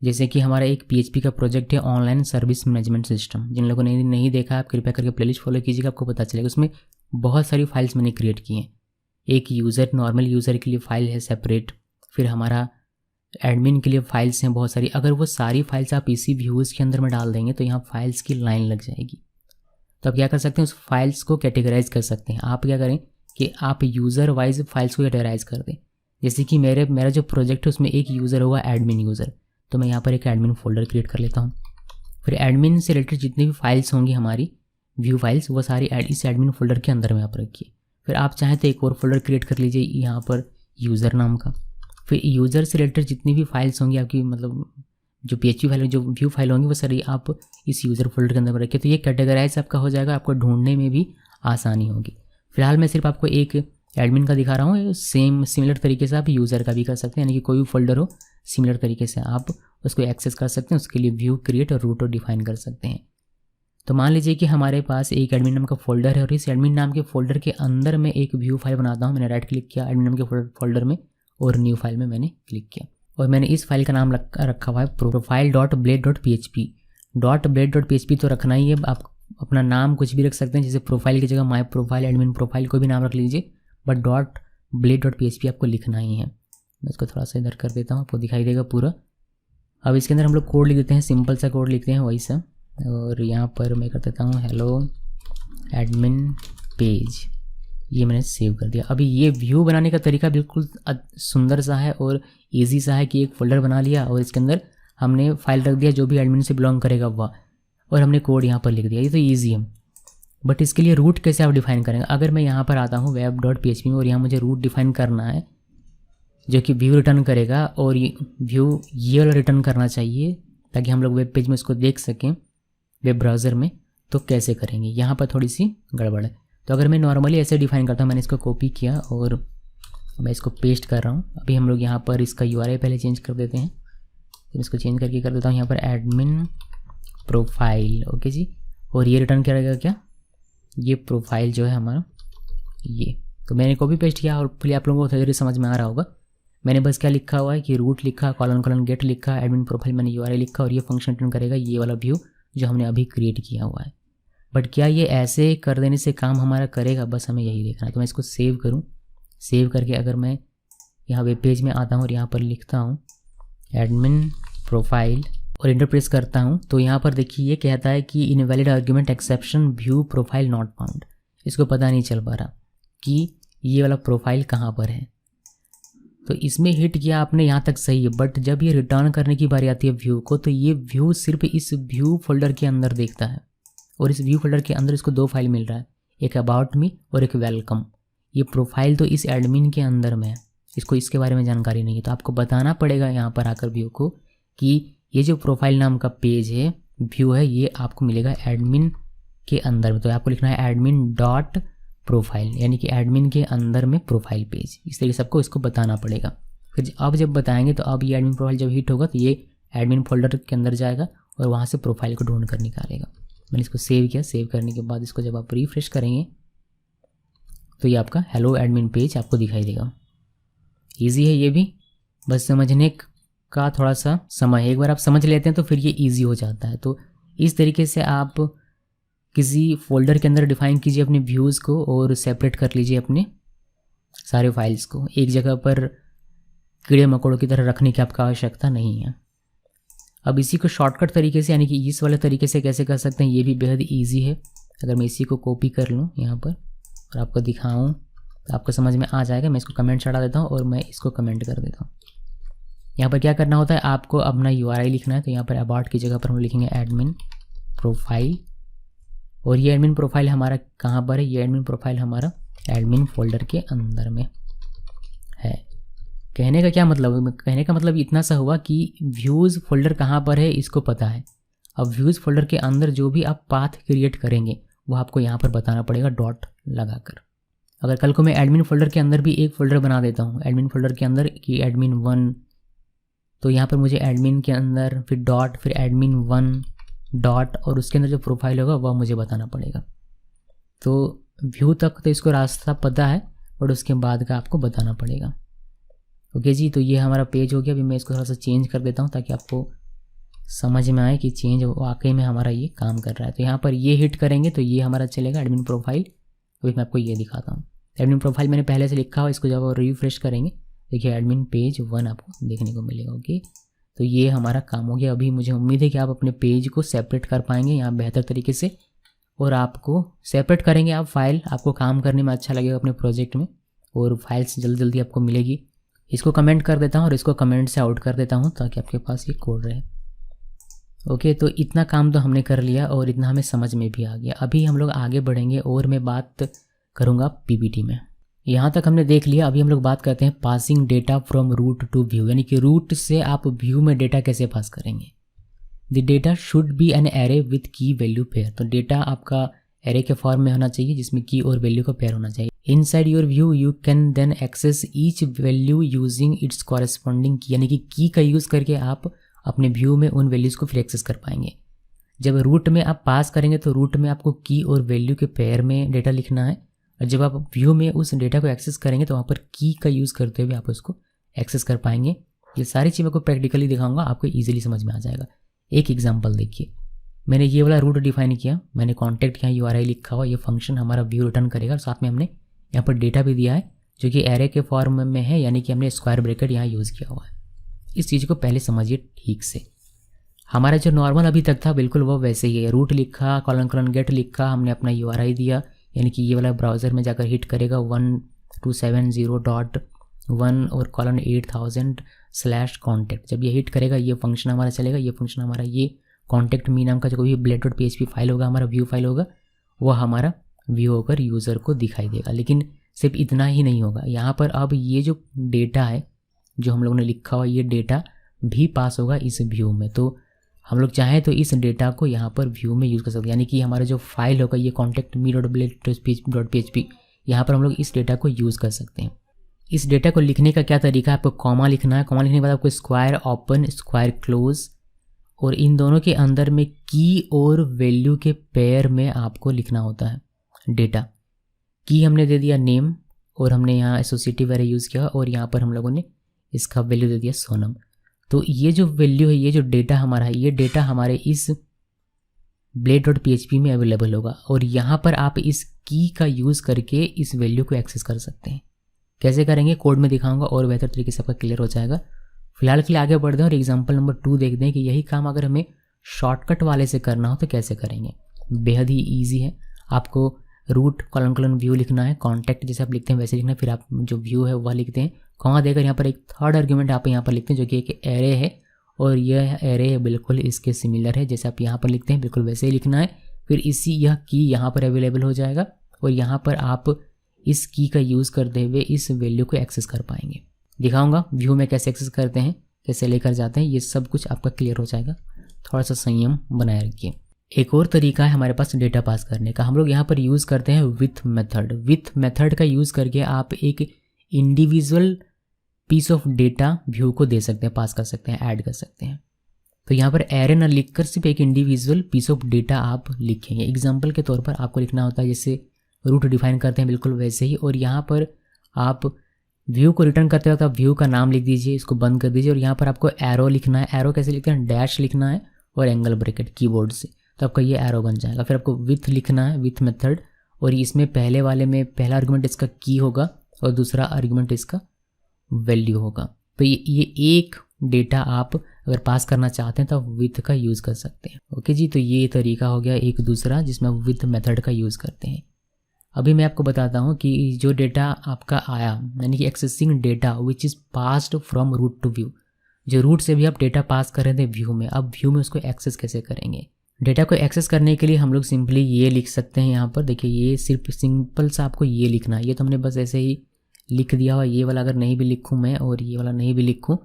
जैसे कि हमारा एक PHP का प्रोजेक्ट है ऑनलाइन सर्विस मैनेजमेंट सिस्टम, जिन लोगों ने नहीं देखा आप कृपया करके प्लेलिस्ट फॉलो कीजिएगा, आपको पता चलेगा। उसमें बहुत सारी फाइल्स मैंने क्रिएट की हैं। एक यूज़र नॉर्मल यूज़र के लिए फ़ाइल है सेपरेट, फिर हमारा एडमिन के लिए फाइल्स हैं बहुत सारी, अगर वो सारी फाइल्स आप इसी व्यूज़ के अंदर में डाल देंगे तो यहाँ फाइल्स की लाइन लग जाएगी। तो आप क्या कर सकते हैं, उस फाइल्स को कैटेगराइज कर सकते हैं। आप क्या करें कि आप यूज़र वाइज फाइल्स को कैटेगराइज कर दें। जैसे कि मेरा जो प्रोजेक्ट है उसमें एक यूज़र हुआ एडमिन यूज़र, तो मैं यहाँ पर एक एडमिन फोल्डर क्रिएट कर लेता हूँ। फिर एडमिन से रिलेटेड जितनी भी फाइल्स होंगी हमारी व्यू फाइल्स, वो सारी इस एडमिन फोल्डर के अंदर में आप रखिए। फिर आप चाहें तो एक और फोल्डर क्रिएट कर लीजिए यहाँ पर यूज़र नाम का। फिर यूज़र से रिलेटेड जितनी भी फाइल्स होंगी आपकी, मतलब जो PHP फाइल जो व्यू फाइल होंगी वो सारी आप इस यूज़र फोल्डर के अंदर में रखिए। तो ये कैटेगराइज आपका हो जाएगा, आपको ढूंढने में भी आसानी होगी। फिलहाल मैं सिर्फ आपको एक एडमिन का दिखा रहा हूँ, सिमिलर तरीके से आप यूज़र का भी कर सकते हैं, यानी कि कोई भी फोल्डर हो सिमिलर तरीके से आप उसको एक्सेस कर सकते हैं। उसके लिए व्यू क्रिएट और रूट और डिफाइन कर सकते हैं। तो मान लीजिए कि हमारे पास एक एडमिन नाम का फोल्डर है और इस एडमिन नाम के फोल्डर के अंदर में एक व्यू फाइल बनाता हूँ। मैंने राइट क्लिक किया एडमिन नाम के फोल्डर में और न्यू फाइल में मैंने क्लिक किया और मैंने इस फाइल का नाम रखा हुआ है profile.blade.php। .blade.php तो रखना ही है, आप अपना नाम कुछ भी रख सकते हैं, जैसे प्रोफाइल की जगह माई प्रोफाइल, एडमिन प्रोफाइल कोई भी नाम रख लीजिए, बट .blade.php आपको लिखना ही है। मैं इसको थोड़ा सा इधर कर देता हूँ, आपको दिखाई देगा पूरा। अब इसके अंदर हम लोग कोड लिख देते हैं, सिंपल सा कोड लिखते हैं वही सा, और यहाँ पर मैं कर देता हूँ हेलो एडमिन पेज। ये मैंने सेव कर दिया। अभी ये व्यू बनाने का तरीका बिल्कुल सुंदर सा है और इजी सा है कि एक फोल्डर बना लिया और इसके अंदर हमने फाइल रख दिया जो भी एडमिन से बिलोंग करेगा वह, और हमने कोड यहाँ पर लिख दिया। ये तो ईजी है, बट इसके लिए रूट कैसे आप डिफाइन करेंगे। अगर मैं यहाँ पर आता हूँ web.php में और यहाँ मुझे रूट डिफाइन करना है जो कि व्यू रिटर्न करेगा, और व्यू ये वाला रिटर्न करना चाहिए ताकि हम लोग वेब पेज में उसको देख सकें वेब ब्राउज़र में, तो कैसे करेंगे। यहाँ पर थोड़ी सी गड़बड़ है। तो अगर मैं नॉर्मली ऐसे डिफाइन करता हूँ, मैंने इसको कॉपी किया और मैं इसको पेस्ट कर रहा हूँ। अभी हम लोग यहाँ पर इसका URI पहले चेंज कर देते हैं, फिर इसको चेंज करके कर देता हूँ यहाँ पर एडमिन प्रोफाइल। ओके जी, और ये रिटर्न करेगा क्या, ये प्रोफाइल जो है हमारा ये। तो मैंने कॉपी पेस्ट किया और फिर आप लोगों को थोड़ी समझ में आ रहा होगा। मैंने बस क्या लिखा हुआ है कि रूट लिखा, कॉलन गेट लिखा, एडमिन प्रोफाइल मैंने URI लिखा, और ये फंक्शन रिटर्न करेगा ये वाला व्यू जो हमने अभी क्रिएट किया हुआ है। बट क्या ये ऐसे कर देने से काम हमारा करेगा, बस हमें यही देखना है। तो मैं इसको सेव करूं, सेव करके अगर मैं यहाँ वेब पेज में आता हूँ और यहाँ पर लिखता हूँ एडमिन प्रोफाइल और इंटर प्रेस करता हूँ, तो यहाँ पर देखिए ये कहता है कि invalid argument exception view profile not found. इसको पता नहीं चल पा रहा कि ये वाला प्रोफाइल कहाँ पर है। तो इसमें हिट किया आपने, यहाँ तक सही है, बट जब ये रिटर्न करने की बारी आती है व्यू को, तो ये व्यू सिर्फ इस व्यू फोल्डर के अंदर देखता है, और इस व्यू फोल्डर के अंदर इसको दो फाइल मिल रहा है, एक अबाउट मी और एक वेलकम। ये प्रोफाइल तो इस एडमिन के अंदर में है, इसको इसके बारे में जानकारी नहीं है। तो आपको बताना पड़ेगा यहाँ पर आकर व्यू को कि ये जो प्रोफाइल नाम का पेज है, व्यू है, ये आपको मिलेगा एडमिन के अंदर में। तो आपको लिखना है एडमिन डॉट प्रोफाइल, यानी कि एडमिन के अंदर में प्रोफाइल पेज। इस तरीके से आपको इसको बताना पड़ेगा। फिर अब जब बताएंगे तो अब ये एडमिन प्रोफाइल जब हिट होगा तो ये एडमिन फोल्डर के अंदर जाएगा और वहाँ से प्रोफाइल को ढूंढ कर निकालेगा। मैंने इसको सेव किया, सेव करने के बाद इसको जब आप रिफ्रेश करेंगे तो ये आपका हेलो एडमिन पेज आपको दिखाई देगा। ईजी है ये भी, बस समझने का थोड़ा सा समय है। एक बार आप समझ लेते हैं तो फिर ये ईजी हो जाता है। तो इस तरीके से आप किसी फोल्डर के अंदर डिफाइन कीजिए अपने व्यूज़ को और सेपरेट कर लीजिए अपने सारे फाइल्स को। एक जगह पर कीड़े मकोड़ों की तरह रखने की आपका आवश्यकता नहीं है। अब इसी को शॉर्टकट तरीके से, यानी कि इस वाले तरीके से कैसे कर सकते हैं, ये भी बेहद ईजी है। अगर मैं इसी को कॉपी कर लूँ यहाँ पर और आपको दिखाऊँ तो आपको समझ में आ जाएगा। मैं इसको कमेंट चढ़ा देता हूँ और मैं इसको कमेंट कर देता हूँ। यहाँ पर क्या करना होता है, आपको अपना URI लिखना है। तो यहाँ पर अबाउट की जगह पर हम लिखेंगे एडमिन प्रोफाइल, और ये एडमिन प्रोफाइल हमारा कहाँ पर है, ये एडमिन प्रोफाइल हमारा एडमिन फोल्डर के अंदर में है। कहने का क्या मतलब, कहने का मतलब इतना सा हुआ कि व्यूज़ फोल्डर कहाँ पर है इसको पता है। अब व्यूज़ फोल्डर के अंदर जो भी आप पाथ क्रिएट करेंगे वो आपको यहाँ पर बताना पड़ेगा डॉट लगाकर। अगर कल को मैं एडमिन फोल्डर के अंदर भी एक फ़ोल्डर बना देता हूँ, एडमिन फोल्डर के अंदर कि एडमिन 1, तो यहाँ पर मुझे एडमिन के अंदर फिर डॉट, फिर एडमिन 1 डॉट, और उसके अंदर जो प्रोफाइल होगा वह मुझे बताना पड़ेगा। तो व्यू तक तो इसको रास्ता पता है, बट उसके बाद का आपको बताना पड़ेगा। ओके जी, तो ये हमारा पेज हो गया। अभी मैं इसको थोड़ा सा चेंज कर देता हूँ ताकि आपको समझ में आए कि चेंज वाकई में हमारा ये काम कर रहा है। तो यहाँ पर ये हिट करेंगे तो ये हमारा चलेगा एडमिन प्रोफाइल। अभी मैं आपको ये दिखाता हूँ। एडमिन प्रोफाइल मैंने पहले से लिखा हुआ, इसको जब रिफ्रेश करेंगे देखिए एडमिन पेज 1 आपको देखने को मिलेगा। ओके, तो ये हमारा काम हो गया। अभी मुझे उम्मीद है कि आप अपने पेज को सेपरेट कर पाएंगे यहाँ बेहतर तरीके से, और आपको सेपरेट करेंगे आप फाइल, आपको काम करने में अच्छा लगेगा अपने प्रोजेक्ट में, और फाइल्स जल्दी जल्दी आपको मिलेगी। इसको कमेंट कर देता हूँ और इसको कमेंट से आउट कर देता हूँ ताकि आपके पास ये कोड रहे। ओके, तो इतना काम तो हमने कर लिया और इतना हमें समझ में भी आ गया। अभी हम लोग आगे बढ़ेंगे और मैं बात करूँगा पीपीटी में। यहाँ तक हमने देख लिया। अभी हम लोग बात करते हैं passing data from route to view, यानी कि रूट से आप व्यू में डेटा कैसे पास करेंगे। The data should be an array with की वैल्यू पेयर, तो डेटा आपका एरे के फॉर्म में होना चाहिए जिसमें की और वैल्यू का पेयर होना चाहिए। Inside your view you can then access each value using its corresponding key, यानी कि की का यूज़ करके आप अपने व्यू में उन वैल्यूज़ को फिर एक्सेस कर पाएंगे। जब रूट में आप पास करेंगे तो रूट में आपको की और वैल्यू के पेयर में डेटा लिखना है, और जब आप व्यू में उस डेटा को एक्सेस करेंगे तो वहाँ पर की का यूज़ करते हुए आप उसको एक्सेस कर पाएंगे। ये सारी चीज़ों को प्रैक्टिकली दिखाऊंगा, आपको ईजिली समझ में आ जाएगा। एक एग्जांपल देखिए, मैंने ये वाला रूट डिफाइन किया, मैंने कॉन्टैक्ट यहाँ URI लिखा हुआ, ये फंक्शन हमारा व्यू रिटर्न करेगा, और साथ में हमने यहाँ पर डेटा भी दिया है जो कि एरे के फॉर्म में है, यानी कि हमने स्क्वायर ब्रैकेट यहाँ यूज़ किया हुआ है। इस चीज़ को पहले समझिए ठीक से। हमारा जो नॉर्मल अभी तक था बिल्कुल वो वैसे ही है, रूट लिखा, कॉलन गेट लिखा, हमने अपना URI दिया, यानी कि ये वाला ब्राउज़र में जाकर हिट करेगा 1270.1 और कॉलन 8000/contact। जब ये हिट करेगा ये फंक्शन हमारा चलेगा, ये फंक्शन हमारा ये कॉन्टैक्ट मी नाम का जो भी blade.php फाइल होगा, हमारा व्यू फाइल होगा, वो हमारा व्यू होकर यूज़र को दिखाई देगा। लेकिन सिर्फ इतना ही नहीं होगा, यहाँ पर अब ये जो डेटा है जो हम लोगों ने लिखा हुआ, ये डेटा भी पास होगा इस व्यू में। तो हम लोग चाहें तो इस डेटा को यहाँ पर व्यू में यूज़ कर सकते हैं, यानी कि हमारा जो फाइल होगा ये contactme.blade.php, यहाँ पर हम लोग इस डेटा को यूज़ कर सकते हैं। इस डेटा को लिखने का क्या तरीका है, आपको कॉमा लिखना है, कॉमा लिखने के बाद आपको स्क्वायर ओपन, स्क्वायर क्लोज, और इन दोनों के अंदर में की और वैल्यू के पेयर में आपको लिखना होता है डेटा। की हमने दे दिया नेम, और हमने यहाँ एसोसिएटिव एरे यूज़ किया, और यहाँ पर हम लोगों ने इसका वैल्यू दे दिया सोनम। तो ये जो वैल्यू है, ये जो डेटा हमारा है, ये डेटा हमारे इस blade.php में अवेलेबल होगा, और यहाँ पर आप इस की का यूज़ करके इस वैल्यू को एक्सेस कर सकते हैं। कैसे करेंगे कोड में दिखाऊंगा और बेहतर तरीके से आपका क्लियर हो जाएगा। फिलहाल के लिए आगे बढ़ते हैं और एग्जाम्पल नंबर 2 देखते हैं कि यही काम अगर हमें शॉर्टकट वाले से करना हो तो कैसे करेंगे। बेहद ही ईजी है। आपको रूट कॉलन व्यू लिखना है, कॉन्टैक्ट जैसे आप लिखते हैं वैसे लिखना है, फिर आप जो व्यू है वह लिखते हैं, कॉमा देकर यहाँ पर एक थर्ड आर्ग्यूमेंट आप यहाँ पर लिखते हैं जो कि एक एरे है, और यह एरे बिल्कुल इसके सिमिलर है, जैसे आप यहाँ पर लिखते हैं बिल्कुल वैसे ही लिखना है। फिर इसी यह की यहाँ पर अवेलेबल हो जाएगा, और यहाँ पर आप इस की का यूज़ करते हुए इस वैल्यू को एक्सेस कर पाएंगे। दिखाऊंगा व्यू में कैसे एक्सेस करते हैं, कैसे लेकर जाते हैं, ये सब कुछ आपका क्लियर हो जाएगा। थोड़ा सा संयम बनाए रखिए। एक और तरीका है हमारे पास डेटा पास करने का, हम लोग यहाँ पर यूज़ करते हैं विथ मेथड। विथ मेथड का यूज़ करके आप एक individual piece of data view को दे सकते हैं, पास कर सकते हैं, ऐड कर सकते हैं। तो यहाँ पर एरे ना लिखकर सिर्फ एक इंडिविजुअल पीस ऑफ डेटा आप लिखेंगे। एग्जाम्पल के तौर पर आपको लिखना होता है जैसे रूट डिफाइन करते हैं बिल्कुल वैसे ही, और यहाँ पर आप व्यू को रिटर्न करते वक्त आप व्यू का नाम लिख दीजिए, इसको बंद कर दीजिए, और यहाँ पर आपको एरो लिखना है। एरो कैसे लिखते हैं, डैश लिखना है और एंगल ब्रैकेट कीबोर्ड से, तो आपका ये एरो बन जाएगा। फिर आपको विथ लिखना है, विथ मेथड, और इसमें पहले वाले में पहला आर्गुमेंट इसका की होगा और दूसरा आर्गुमेंट इसका वैल्यू होगा। तो ये एक डेटा आप अगर पास करना चाहते हैं तो आप विथ का यूज़ कर सकते हैं। ओके जी, तो ये तरीका हो गया एक दूसरा जिसमें आप विथ मेथड का यूज़ करते हैं। अभी मैं आपको बताता हूँ कि जो डेटा आपका आया, यानी कि accessing data which is passed from route to view, जो रूट से भी आप डेटा पास कर रहे थे व्यू में, अब व्यू में उसको एक्सेस कैसे करेंगे। डेटा को एक्सेस करने के लिए हम लोग सिंपली ये लिख सकते हैं। यहाँ पर देखिए, ये सिर्फ सिंपल सा आपको ये लिखना है। ये तो हमने बस ऐसे ही लिख दिया हुआ, ये वाला अगर नहीं भी लिखूँ मैं और ये वाला नहीं भी लिखूँ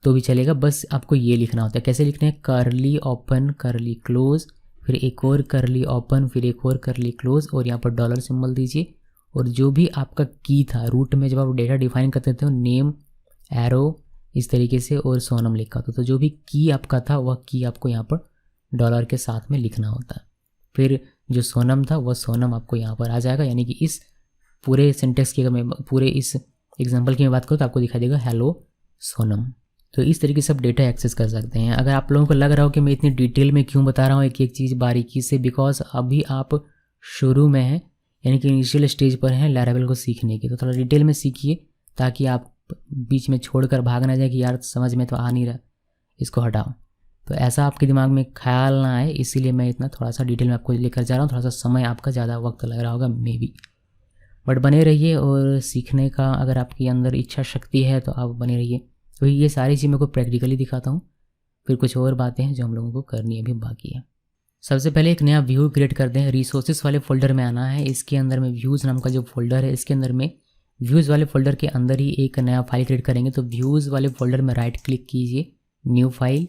तो भी चलेगा, बस आपको ये लिखना होता है। कैसे लिखना है, करली ओपन करली क्लोज, फिर एक और करली ओपन, फिर एक और करली क्लोज, और यहाँ पर डॉलर सिंबल दीजिए, और जो भी आपका की था रूट में जब आप डेटा डिफाइन करते थे नेम, एरो इस तरीके से, और सोनम लिखा था, तो जो भी की आपका था वह की आपको यहाँ पर डॉलर के साथ में लिखना होता है। फिर जो सोनम था वह सोनम आपको यहाँ पर आ जाएगा, यानी कि इस पूरे सेंटेंस की अगर मैं पूरे इस एग्जाम्पल की मैं बात करूँ तो आपको दिखाई देगा हेलो सोनम। तो इस तरीके से आप डेटा एक्सेस कर सकते हैं। अगर आप लोगों को लग रहा हो कि मैं इतनी डिटेल में क्यों बता रहा हूँ एक एक चीज़ बारीकी से, बिकॉज अभी आप शुरू में हैं, यानी कि इनिशियल स्टेज पर हैं लैरावेल को सीखने की, तो थोड़ा डिटेल में सीखिए ताकि आप बीच में छोड़कर भाग ना जाए कि यार समझ में तो आ नहीं रहा, इसको हटाओ। तो ऐसा आपके दिमाग में ख्याल ना आए, इसीलिए मैं इतना थोड़ा सा डिटेल में आपको लेकर जा रहा हूँ। थोड़ा सा समय आपका ज़्यादा वक्त लग रहा होगा मे बी, बट बने रहिए। और सीखने का अगर आपके अंदर इच्छा शक्ति है तो आप बने रहिए। तो ये सारी चीज़ मैं को प्रैक्टिकली दिखाता हूँ, फिर कुछ और बातें हैं जो हम लोगों को करनी अभी बाकी है। सबसे पहले एक नया व्यू क्रिएट करते हैं। रिसोर्सेज वाले फोल्डर में आना है। इसके अंदर में व्यूज़ नाम का जो फोल्डर है, इसके अंदर में व्यूज़ वाले फोल्डर के अंदर ही एक नया फाइल क्रिएट करेंगे। तो व्यूज़ वाले फोल्डर में राइट क्लिक कीजिए, न्यू फाइल,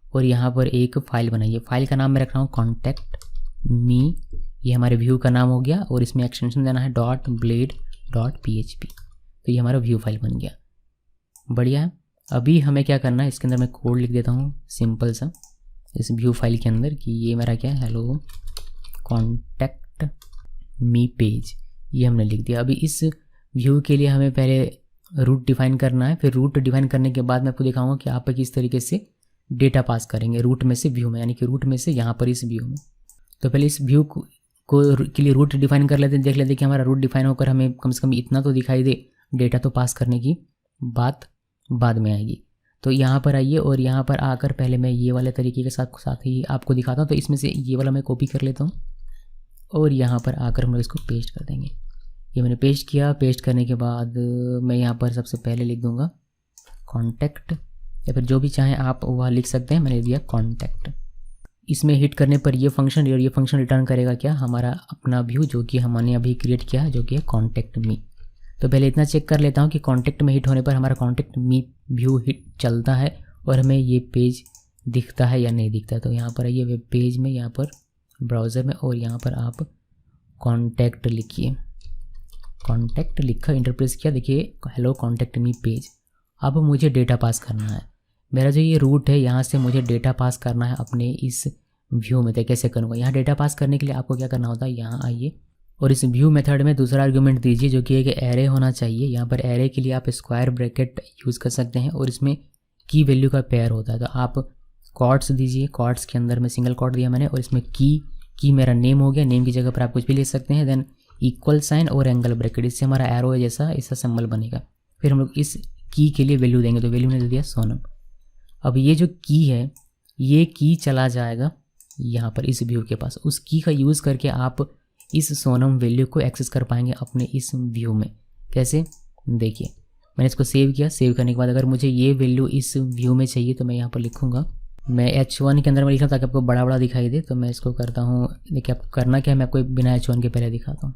और यहाँ पर एक फ़ाइल बनाइए। फाइल का नाम मैं रख रहा हूँ कॉन्टैक्ट मी, ये हमारे व्यू का नाम हो गया। और इसमें एक्सटेंशन देना है .blade.php। तो ये हमारा व्यू फाइल बन गया, बढ़िया है। अभी हमें क्या करना है, इसके अंदर मैं कोड लिख देता हूँ सिंपल सा इस व्यू फाइल के अंदर कि ये मेरा क्या है, हेलो कॉन्टैक्ट मी पेज, ये हमने लिख दिया। अभी इस व्यू के लिए हमें पहले रूट डिफाइन करना है। फिर रूट डिफाइन करने के बाद मैं आपको दिखाऊंगा कि आप किस तरीके से डेटा पास करेंगे रूट में से व्यू में, यानी कि रूट में से यहाँ पर इस व्यू में। तो पहले इस व्यू को के लिए रूट डिफाइन कर लेते हैं, देख लेते हैं कि हमारा रूट डिफाइन होकर हमें कम से कम इतना तो दिखाई दे। डेटा तो पास करने की बात बाद में आएगी। तो यहाँ पर आइए, और यहाँ पर आकर पहले मैं ये वाले तरीके के साथ ही आपको दिखाता हूँ। तो इसमें से ये वाला मैं कॉपी कर लेता हूँ, और यहाँ पर आकर हम लोग इसको पेस्ट कर देंगे। ये मैंने पेस्ट किया। पेस्ट करने के बाद मैं यहाँ पर सबसे पहले लिख दूँगा कॉन्टैक्ट, या फिर जो भी चाहें आप वह लिख सकते हैं। मैंने दिया कॉन्टैक्ट। इसमें हिट करने पर ये फंक्शन, और ये फंक्शन रिटर्न करेगा क्या, हमारा अपना व्यू जो कि हमने अभी क्रिएट किया है, जो कि है कॉन्टैक्ट मी। तो पहले इतना चेक कर लेता हूँ कि कॉन्टैक्ट में हिट होने पर हमारा कॉन्टैक्ट मी व्यू हिट चलता है और हमें ये पेज दिखता है या नहीं दिखता है। तो यहाँ पर आइए वेब पेज में, यहाँ पर ब्राउज़र में, और यहाँ पर आप कॉन्टैक्ट लिखिए। कॉन्टैक्ट लिखा, इंटरप्रेस किया, देखिए हेलो कॉन्टैक्ट मी पेज। अब मुझे डेटा पास करना है। मेरा जो ये रूट है, यहाँ से मुझे डेटा पास करना है अपने इस व्यू में। तो कैसे करूँगा, यहाँ डेटा पास करने के लिए आपको क्या करना होता है, यहाँ आइए और इस व्यू मेथड में दूसरा आर्गुमेंट दीजिए जो कि एक एरे होना चाहिए। यहाँ पर एरे के लिए आप स्क्वायर ब्रैकेट यूज़ कर सकते हैं, और इसमें की वैल्यू का पेयर होता है। तो आप कॉर्ड्स दीजिए, कॉर्ड्स के अंदर में सिंगल कॉर्ड दिया मैंने, और इसमें की मेरा नेम हो गया। नेम की जगह पर आप कुछ भी लिख सकते हैं। देन इक्वल साइन और एंगल ब्रैकेट, इससे हमारा एरो है जैसा इसका सिंबल बनेगा। फिर हम लोग इस की के लिए वैल्यू देंगे। तो वैल्यू ने दे दिया सोनम। अब ये जो की है, ये की चला जाएगा यहाँ पर इस व्यू के पास। उस की का यूज़ करके आप इस सोनम वैल्यू को एक्सेस कर पाएंगे अपने इस व्यू में। कैसे, देखिए मैंने इसको सेव किया। सेव करने के बाद अगर मुझे ये वैल्यू इस व्यू में चाहिए तो मैं यहाँ पर लिखूँगा, मैं H1 के अंदर में लिखा ताकि आपको बड़ा बड़ा दिखाई दे। तो मैं इसको करता हूँ, देखिए आपको करना क्या है, मैं आपको बिना H1 के पहले दिखाता हूँ।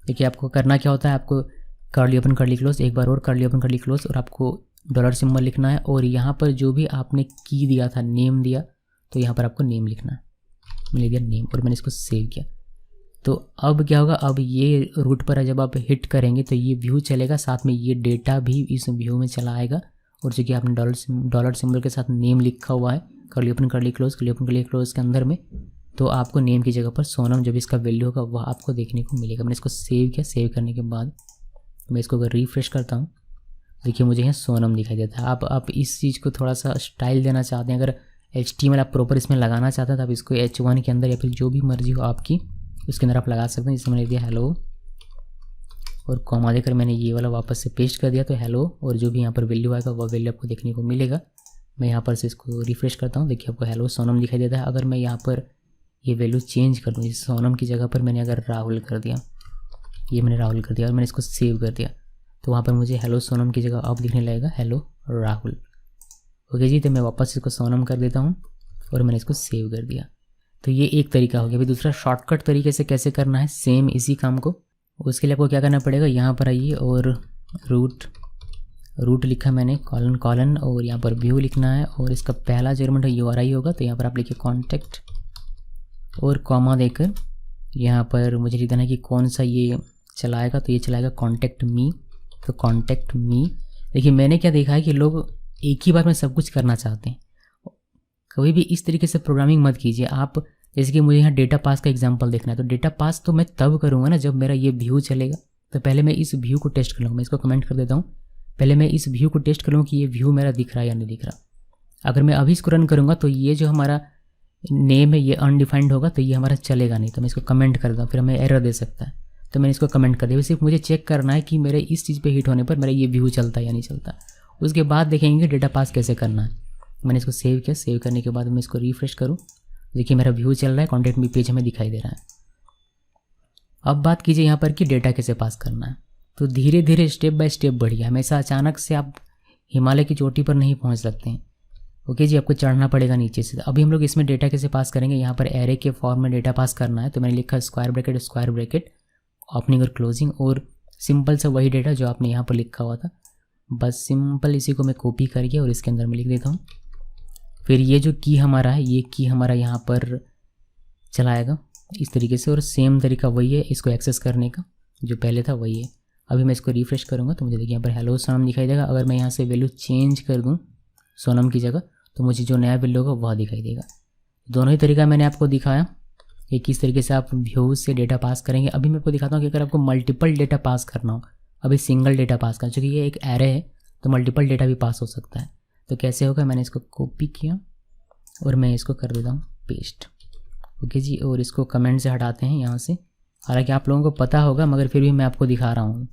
देखिए आपको करना क्या होता है, आपको कर्ली ओपन कर्ली क्लोज, एक बार और कर्ली ओपन कर्ली क्लोज, और आपको डॉलर सिंबल लिखना है। और यहाँ पर जो भी आपने की दिया था, नेम दिया, तो यहाँ पर आपको नेम लिखना है। मैंने दिया नेम, और मैंने इसको सेव किया। तो अब क्या होगा, अब ये रूट पर जब आप हिट करेंगे तो ये व्यू चलेगा, साथ में ये डेटा भी इस व्यू में चला आएगा। और जो कि आपने डॉलर सिंबल के साथ नेम लिखा हुआ है, कर्ली ओपन कर्ली क्लोज के अंदर में, तो आपको नेम की जगह पर सोनम जब इसका वैल्यू होगा वह आपको देखने को मिलेगा। मैंने इसको सेव किया। सेव करने के बाद मैं इसको अगर रिफ्रेश करता हूँ, देखिए मुझे यहाँ सोनम दिखाई देता है। आप इस चीज़ को थोड़ा सा स्टाइल देना चाहते हैं, अगर HTML आप प्रॉपर इसमें लगाना चाहते हैं तो आप इसको H1 के अंदर या फिर जो भी मर्जी हो आपकी, उसके अंदर आप लगा सकते हैं। जिसमें मैंने दिया हेलो और कॉमा देकर मैंने ये वाला वापस से पेस्ट कर दिया। तो हेलो और जो भी यहाँ पर वैल्यू आएगा वह वैल्यू आपको देखने को मिलेगा। मैं यहाँ पर से इसको रिफ्रेश करता हूँ, देखिए आपको हेलो सोनम दिखाई देता है। अगर मैं यहाँ पर ये वैल्यू चेंज कर दूँ, इस सोनम की जगह पर मैंने अगर राहुल कर दिया, ये मैंने राहुल कर दिया और मैंने इसको सेव कर दिया, तो वहाँ पर मुझे हेलो सोनम की जगह अब दिखने लगेगा हेलो राहुल। ओके जी, तो मैं वापस इसको सोनम कर देता हूँ और मैंने इसको सेव कर दिया। तो ये एक तरीका हो गया। अभी दूसरा शॉर्टकट तरीके से कैसे करना है सेम इसी काम को, उसके लिए आपको क्या करना पड़ेगा, यहाँ पर आइए और रूट लिखा मैंने कॉलन और यहाँ पर व्यू लिखना है और इसका पहला जो एलिमेंट है URI होगा। तो यहाँ पर आप लिखिए कॉन्टैक्ट और कॉमा देकर यहाँ पर मुझे लिख देना है कि कौन सा ये चलाएगा। तो ये चलाएगा कॉन्टैक्ट मी। तो कॉन्टैक्ट मी, देखिए मैंने क्या देखा है कि लोग एक ही बार में सब कुछ करना चाहते हैं। कभी भी इस तरीके से प्रोग्रामिंग मत कीजिए आप। जैसे कि मुझे यहाँ डेटा पास का एग्जांपल देखना है, तो डेटा पास तो मैं तब करूँगा ना जब मेरा ये व्यू चलेगा। तो पहले मैं इस व्यू को टेस्ट कर लूँगा। मैं इसको कमेंट कर देता हूँ, पहले मैं इस व्यू को टेस्ट कर लूँ कि ये व्यू मेरा दिख रहा है या नहीं दिख रहा। अगर मैं अभी इसको रन करूँगा तो ये जो हमारा नेम है ये अनडिफाइंड होगा, तो ये हमारा चलेगा नहीं। तो मैं इसको कमेंट कर दूँ, फिर हमें एरर दे सकता है। तो मैंने इसको कमेंट कर दिया। सिर्फ मुझे चेक करना है कि मेरे इस चीज़ पे हिट होने पर मेरा ये व्यू चलता है या नहीं चलता। उसके बाद देखेंगे डेटा पास कैसे करना है। मैंने इसको सेव किया। सेव करने के बाद मैं इसको रिफ्रेश करूँ, देखिए मेरा व्यू चल रहा है, कॉन्टेंट मी पेज हमें दिखाई दे रहा है। अब बात कीजिए यहाँ पर कि डेटा कैसे पास करना है। तो धीरे धीरे स्टेप बाय स्टेप बढ़िए। हमेशा अचानक से आप हिमालय की चोटी पर नहीं पहुँच सकते हैं। ओके जी, आपको चढ़ना पड़ेगा नीचे से। अभी हम लोग इसमें डेटा कैसे पास करेंगे, यहाँ पर एरे के फॉर्म में डेटा पास करना है। तो मैंने लिखा स्क्वायर ब्रैकेट ओपनिंग और क्लोजिंग, और सिंपल सा वही डेटा जो आपने यहाँ पर लिखा हुआ था, बस सिंपल इसी को मैं कॉपी करके और इसके अंदर में लिख देता हूँ। फिर ये जो की हमारा है, ये की हमारा यहाँ पर चलाएगा इस तरीके से, और सेम तरीका वही है इसको एक्सेस करने का, जो पहले था वही है। अभी मैं इसको रिफ्रेश करूँगा तो मुझे देखिए यहाँ पर हेलो सोनम दिखाई देगा। अगर मैं यहाँ से वैल्यू चेंज कर दूँ सोनम की जगह, तो मुझे जो नया वैल्यू होगा वह दिखाई देगा। दोनों ही तरीका मैंने आपको दिखाया कि किस तरीके से आप व्यूज़ से डेटा पास करेंगे। अभी मैं आपको दिखाता हूँ कि अगर आपको मल्टीपल डेटा पास करना हो, अभी सिंगल डेटा पास करना, चूँकि ये एक एरे है तो मल्टीपल डेटा भी पास हो सकता है। तो कैसे होगा, मैंने इसको कॉपी किया और मैं इसको कर देता हूँ पेस्ट। ओके जी, और इसको कमेंट से हटाते हैं यहाँ से। हालांकि आप लोगों को पता होगा मगर फिर भी मैं आपको दिखा रहा हूँ।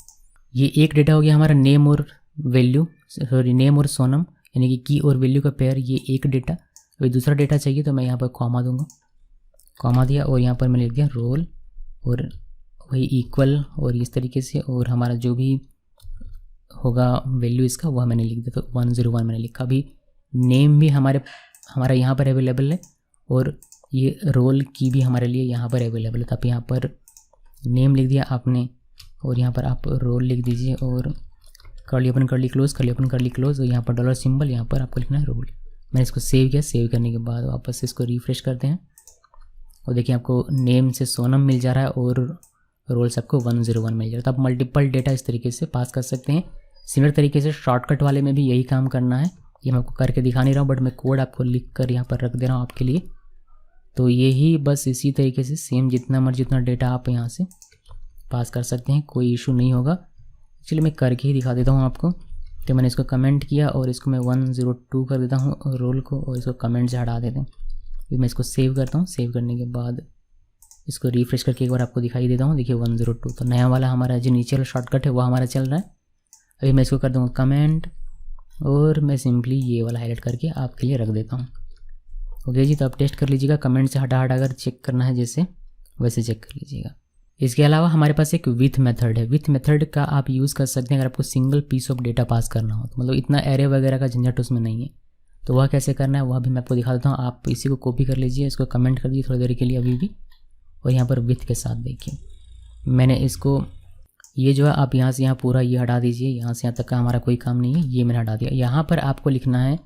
ये एक डेटा हो गया हमारा नेम और वैल्यू, सॉरी नेम और सोनम, यानी कि की और वैल्यू का पेयर, ये एक डेटा। अभी दूसरा डेटा चाहिए तो मैं यहाँ पर कॉमा दूंगा, कॉमा दिया और यहाँ पर मैं लिख दिया रोल और वही इक्वल और इस तरीके से, और हमारा जो भी होगा वैल्यू इसका वह मैंने लिख दिया। तो 101 मैंने लिखा। अभी नेम भी हमारा यहाँ पर अवेलेबल है और ये रोल की भी हमारे लिए यहाँ पर अवेलेबल है। तो आप यहाँ पर नेम लिख दिया आपने और यहाँ पर आप रोल लिख दीजिए और curly open curly close, curly open curly close, और यहाँ पर डॉलर सिंबल, यहाँ पर आपको लिखना है रोल। मैंने इसको सेव किया। सेव करने के बाद वापस इसको रिफ्रेश करते हैं और देखिए आपको नेम से सोनम मिल जा रहा है और रोल से आपको 101 मिल जा रहा है। तो आप मल्टीपल डेटा इस तरीके से पास कर सकते हैं। सिमिलर तरीके से शॉर्टकट वाले में भी यही काम करना है। ये मैं आपको करके दिखा नहीं रहा हूँ, बट मैं कोड आपको लिख कर यहाँ पर रख दे रहा हूँ आपके लिए। तो यही बस इसी तरीके से सेम जितना मर्जी उतना डेटा आप यहाँ से पास कर सकते हैं, कोई इशू नहीं होगा। चलिए मैं करके ही दिखा देता हूँ आपको। तो मैंने इसको कमेंट किया और इसको मैं 102 कर देता हूँ रोल को, और इसको कमेंट से हटा देते हैं। फिर मैं इसको सेव करता हूँ। सेव करने के बाद इसको रिफ्रेश करके एक बार आपको दिखाई देता हूँ। देखिए 102, तो नया वाला हमारा जो नीचे वाला शॉर्टकट है वो हमारा चल रहा है। अभी मैं इसको कर दूँगा कमेंट और मैं सिंपली ये वाला हाईलाइट करके आपके लिए रख देता हूँ। ओके जी, तो आप टेस्ट कर लीजिएगा, कमेंट से हटा कर चेक करना है जैसे वैसे चेक कर लीजिएगा। इसके अलावा हमारे पास एक विथ मेथड है। विथ मेथड का आप यूज़ कर सकते हैं अगर आपको single piece of data pass करना हो, तो मतलब इतना एरे वगैरह का झंझट उसमें नहीं है। तो वह कैसे करना है वह भी मैं आपको दिखा देता हूँ। आप इसी को कॉपी कर लीजिए, इसको कमेंट कर दीजिए थोड़ी देर के लिए अभी भी, और यहाँ पर विथ के साथ देखिए मैंने इसको, ये जो है आप यहाँ से यहाँ पूरा ये हटा दीजिए, यहाँ से यहाँ तक का हमारा कोई काम नहीं है, ये मैंने हटा दिया। यहाँ पर आपको लिखना है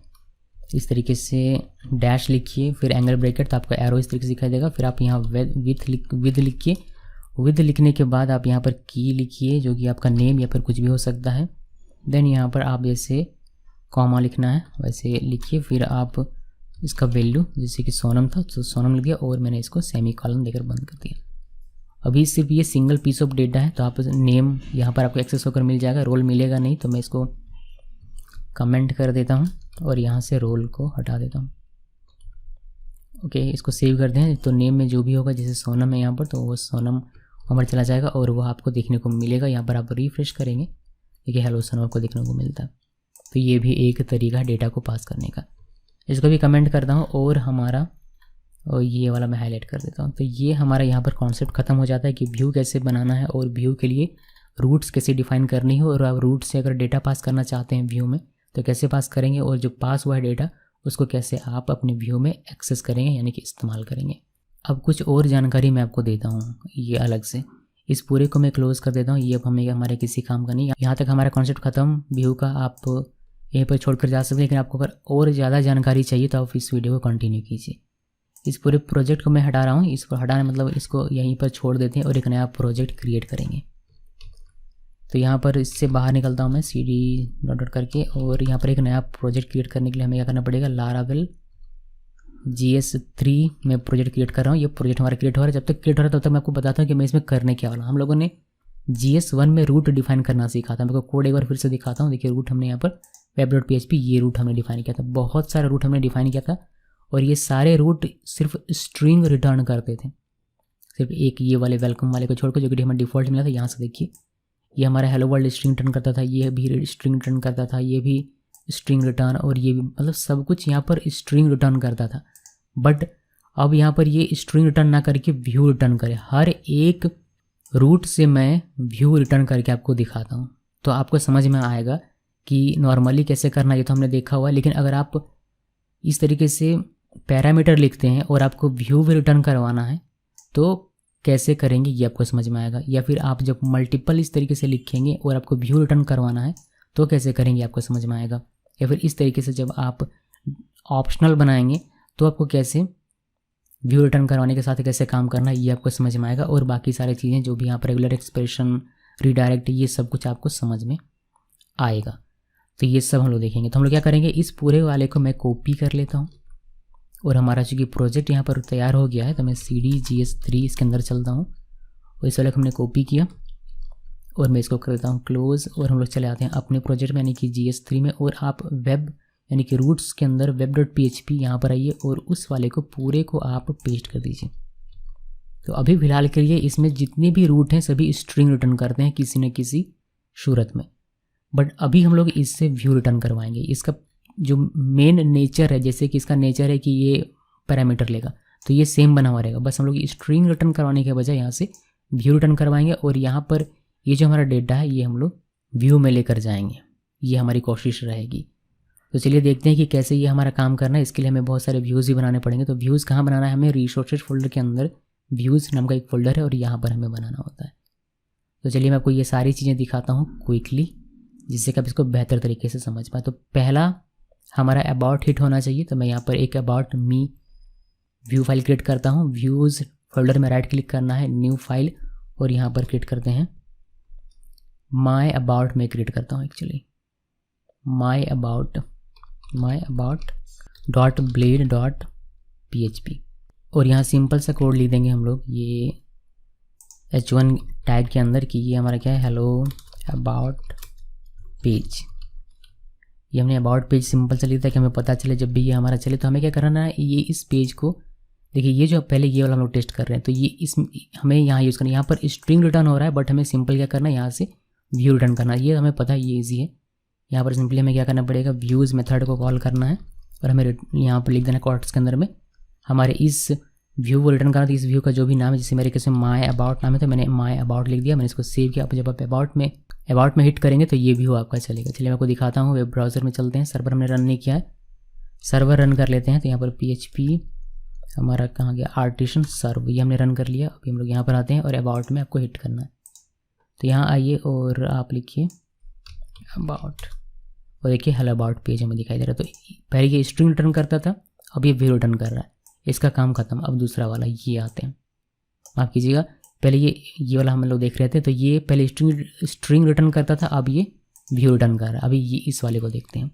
इस तरीके से डैश लिखिए, फिर एंगल ब्रैकेट, तो आपका एरो इस तरीके से दिखाई देगा। फिर आप यहाँ विद लिखिए। विद लिखने के बाद आप यहाँ पर की लिखिए जो कि आपका नेम या फिर कुछ भी हो सकता है। देन यहाँ पर आप जैसे कॉमा लिखना है वैसे लिखिए। फिर आप इसका वैल्यू जैसे कि सोनम था तो सोनम लिख दिया और मैंने इसको सेमी कॉलन देकर बंद कर दिया। अभी सिर्फ ये सिंगल पीस ऑफ डेटा है, तो आप नेम यहाँ पर आपको एक्सेस होकर मिल जाएगा, रोल मिलेगा नहीं। तो मैं इसको कमेंट कर देता हूँ और यहाँ से रोल को हटा देता हूँ। ओके, इसको सेव कर दें। तो नेम में जो भी होगा जैसे सोनम है यहाँ पर, तो वो सोनम हमारा चला जाएगा और वो आपको देखने को मिलेगा। यहाँ पर आप रिफ्रेश करेंगे, देखिए हेलो सोनम आपको देखने को मिलता है। तो ये भी एक तरीका है डेटा को पास करने का। इसको भी कमेंट करता हूँ और हमारा और ये वाला मैं हाईलाइट कर देता हूँ। तो ये हमारा यहाँ पर कॉन्सेप्ट ख़त्म हो जाता है कि व्यू कैसे बनाना है और व्यू के लिए रूट्स कैसे डिफाइन करनी है, और आप रूट से अगर डेटा पास करना चाहते हैं व्यू में तो कैसे पास करेंगे, और जो पास हुआ है डेटा उसको कैसे आप अपने व्यू में एक्सेस करेंगे यानी कि इस्तेमाल करेंगे। अब कुछ और जानकारी मैं आपको देता हूँ ये अलग से। इस पूरे को मैं क्लोज कर देता हूँ, ये अब हमारे किसी काम का नहीं। यहाँ तक हमारा कॉन्सेप्ट ख़त्म व्यू का, आप यहीं पर छोड़कर जा सकते हैं। लेकिन आपको अगर और ज़्यादा जानकारी चाहिए तो आप इस वीडियो को कंटिन्यू कीजिए। इस पूरे प्रोजेक्ट को मैं हटा रहा हूँ, इसको हटाने मतलब इसको यहीं पर छोड़ देते हैं और एक नया प्रोजेक्ट क्रिएट करेंगे। तो यहाँ पर इससे बाहर निकलता हूँ मैं cd करके, और यहाँ पर एक नया प्रोजेक्ट क्रिएट करने के लिए हमें क्या करना पड़ेगा, लारावेल GS3 में प्रोजेक्ट क्रिएट कर रहा हूँ। ये प्रोजेक्ट हमारा क्रिएट हो रहा है। जब तक क्रिएट हो रहा है तब तक मैं आपको बताता हूँ कि मैं इसमें करने क्या वाला हूँ। हम लोगों ने GS1 में रूट डिफाइन करना सीखा था। मेरे को कोड एक बार फिर से दिखाता हूँ। देखिए रूट हमने यहाँ पर web.php ये रूट हमने डिफाइन किया था। बहुत सारे रूट हमने डिफाइन किया था और ये सारे रूट सिर्फ स्ट्रिंग रिटर्न करते थे। सिर्फ एक ये वाले वेलकम वाले को छोड़कर, जो कि हमें डिफ़ॉल्ट मिला था। यहाँ से देखिए ये हमारा हेलो वर्ल्ड स्ट्रिंग रिटर्न करता था, ये भी स्ट्रिंग रिटर्न करता था, ये भी स्ट्रिंग रिटर्न, और ये भी, मतलब सब कुछ यहाँ पर स्ट्रिंग रिटर्न करता था। बट अब यहाँ पर ये स्ट्रिंग रिटर्न ना करके व्यू रिटर्न करे। हर एक रूट से मैं व्यू रिटर्न करके आपको दिखाता हूँ, तो आपको समझ में आएगा कि नॉर्मली कैसे करना, ये तो हमने देखा हुआ है। लेकिन अगर आप इस तरीके से पैरामीटर लिखते हैं और आपको व्यू भी रिटर्न करवाना है तो कैसे करेंगे ये आपको समझ में आएगा। या फिर आप जब मल्टीपल इस तरीके से लिखेंगे और आपको व्यू रिटर्न करवाना है तो कैसे करेंगे आपको समझ में आएगा। या फिर इस तरीके से जब आप ऑप्शनल बनाएंगे तो आपको कैसे व्यू रिटर्न करवाने के साथ कैसे काम करना है ये आपको समझ में आएगा। और बाकी सारी चीज़ें जो भी यहाँ पर रेगुलर एक्सप्रेशन, रीडायरेक्ट, ये सब कुछ आपको समझ में आएगा। तो ये सब हम लोग देखेंगे। तो हम लोग क्या करेंगे, इस पूरे वाले को मैं कॉपी कर लेता हूँ और हमारा चूँकि प्रोजेक्ट यहाँ पर तैयार हो गया है तो मैं cd.gs3 इसके अंदर चलता हूँ और इस वाले को हमने कॉपी किया और मैं इसको कर देता हूँ क्लोज। और हम लोग चले आते हैं अपने प्रोजेक्ट में यानी कि GS3 में, और आप वेब यानी कि रूट्स के अंदर web.php यहाँ पर आइए और उस वाले को पूरे को आप पेस्ट कर दीजिए। तो अभी फ़िलहाल के लिए इसमें जितने भी रूट हैं सभी स्ट्रिंग रिटर्न करते हैं किसी न किसी सूरत में, बट अभी हम लोग इससे व्यू रिटर्न करवाएंगे। इसका जो मेन नेचर है, जैसे कि इसका नेचर है कि ये पैरामीटर लेगा तो ये सेम बना हुआ रहेगा, बस हम लोग स्ट्रिंग रिटर्न करवाने के बजाय यहाँ से व्यू रिटर्न करवाएंगे और यहाँ पर ये जो हमारा डेटा है ये हम लोग व्यू में लेकर जाएंगे। ये हमारी कोशिश रहेगी। तो चलिए देखते हैं कि कैसे ये हमारा काम करना है। इसके लिए हमें बहुत सारे व्यूज़ भी बनाने पड़ेंगे। तो व्यूज़ कहाँ बनाना है, हमें रिसोर्सेज फोल्डर के अंदर व्यूज़ नाम का एक फ़ोल्डर है और यहाँ पर हमें बनाना होता है। तो चलिए मैं आपको ये सारी चीज़ें दिखाता हूँ क्विकली, जिससे कि आप इसको बेहतर तरीके से समझ पाए। तो पहला हमारा अबाउट हिट होना चाहिए। तो मैं यहाँ पर एक about me view file create करता हूँ। व्यूज़ फोल्डर में राइट क्लिक करना है, न्यू फाइल, और यहाँ पर क्रिएट करते हैं माई अबाउट में क्रिएट करता हूँ एक्चुअली माई अबाउट .blade.php। और यहाँ सिंपल सा कोड लिख देंगे हम लोग ये h1 टैग के अंदर कि ये हमारा क्या है, हेलो अबाउट पेज। ये हमने अबाउट पेज सिंपल से लिखा था कि हमें पता चले जब भी ये हमारा चले तो हमें क्या करना है, ये इस पेज को देखिए, ये जो पहले ये वाला हम लोग टेस्ट कर रहे हैं तो ये इस हमें यहाँ यूज़ करना है। यहाँ पर स्ट्रिंग रिटर्न हो रहा है बट हमें सिंपल क्या करना है, यहाँ से व्यू रिटर्न करना है। ये हमें पता है, ये ईजी है। यहाँ पर सिंपली हमें क्या करना पड़ेगा, व्यूज़ मेथड को कॉल करना है और हमें यहाँ पर लिख देना क्वार्ट्स के अंदर में हमारे इस व्यू को रिटर्न करना था। इस व्यू का जो भी नाम है, जैसे मेरे केस में माई अबाउट नाम है तो मैंने माई अबाउट लिख दिया, मैंने इसको सेव किया। जब आप अबाउट में हिट करेंगे तो ये व्यू आपका चलेगा। चलिए मैं आपको दिखाता हूँ। वेब ब्राउज़र में चलते हैं, सर्वर हमने रन नहीं किया है, सर्वर रन कर लेते हैं। तो यहाँ पर PHP हमारा कहाँ गया, आर्टिसन सर्व, ये हमने रन कर लिया। अभी हम लोग यहाँ पर आते हैं और अबाउट में आपको हिट करना है। तो यहाँ आइए और आप लिखिए अबाउट और देखिए हेलो अबाउट पेज हमें दिखाई दे रहा है। तो पहले ये स्ट्रिंग रिटर्न करता था, अब ये व्यू रिटर्न कर रहा है, इसका काम खत्म। अब दूसरा वाला ये आते हैं, माफ़ कीजिएगा, पहले ये वाला हम लोग देख रहे थे तो ये पहले स्ट्रिंग रिटर्न करता था, अब ये व्यू रिटर्न कर रहा है। अभी ये इस वाले को देखते हैं।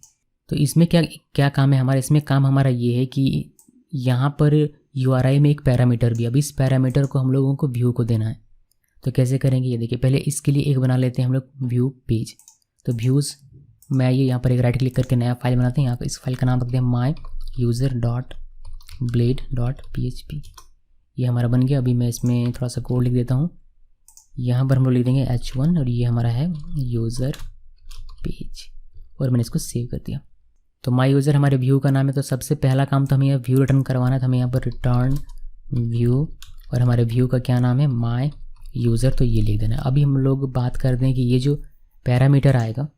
तो इसमें क्या काम है हमारा, इसमें काम हमारा ये है कि यहाँ पर URI में एक पैरामीटर भी, अब इस पैरामीटर को हम लोगों को व्यू को देना है। तो कैसे करेंगे ये देखिए, पहले इसके लिए एक बना लेते हैं हम लोग व्यू पेज। तो व्यूज़ में आइए, यहाँ पर एक राइट क्लिक करके नया फाइल बनाते हैं। यहाँ पर इस फाइल का नाम रखते हैं myuser.blade.php। ये हमारा बन गया। अभी मैं इसमें थोड़ा सा कोड लिख देता हूँ। यहाँ पर हम लोग लिख देंगे h1 और ये हमारा है यूज़र पेज और मैंने इसको सेव कर दिया। तो माई यूज़र हमारे व्यू का नाम है। तो सबसे पहला काम तो हमें यहाँ व्यू रिटर्न करवाना है, तो हमें यहाँ पर रिटर्न व्यू और हमारे व्यू का क्या नाम है, माई यूज़र, तो ये लिख देना है। अभी हम लोग बात करते हैं कि ये जो पैरामीटर आएगा,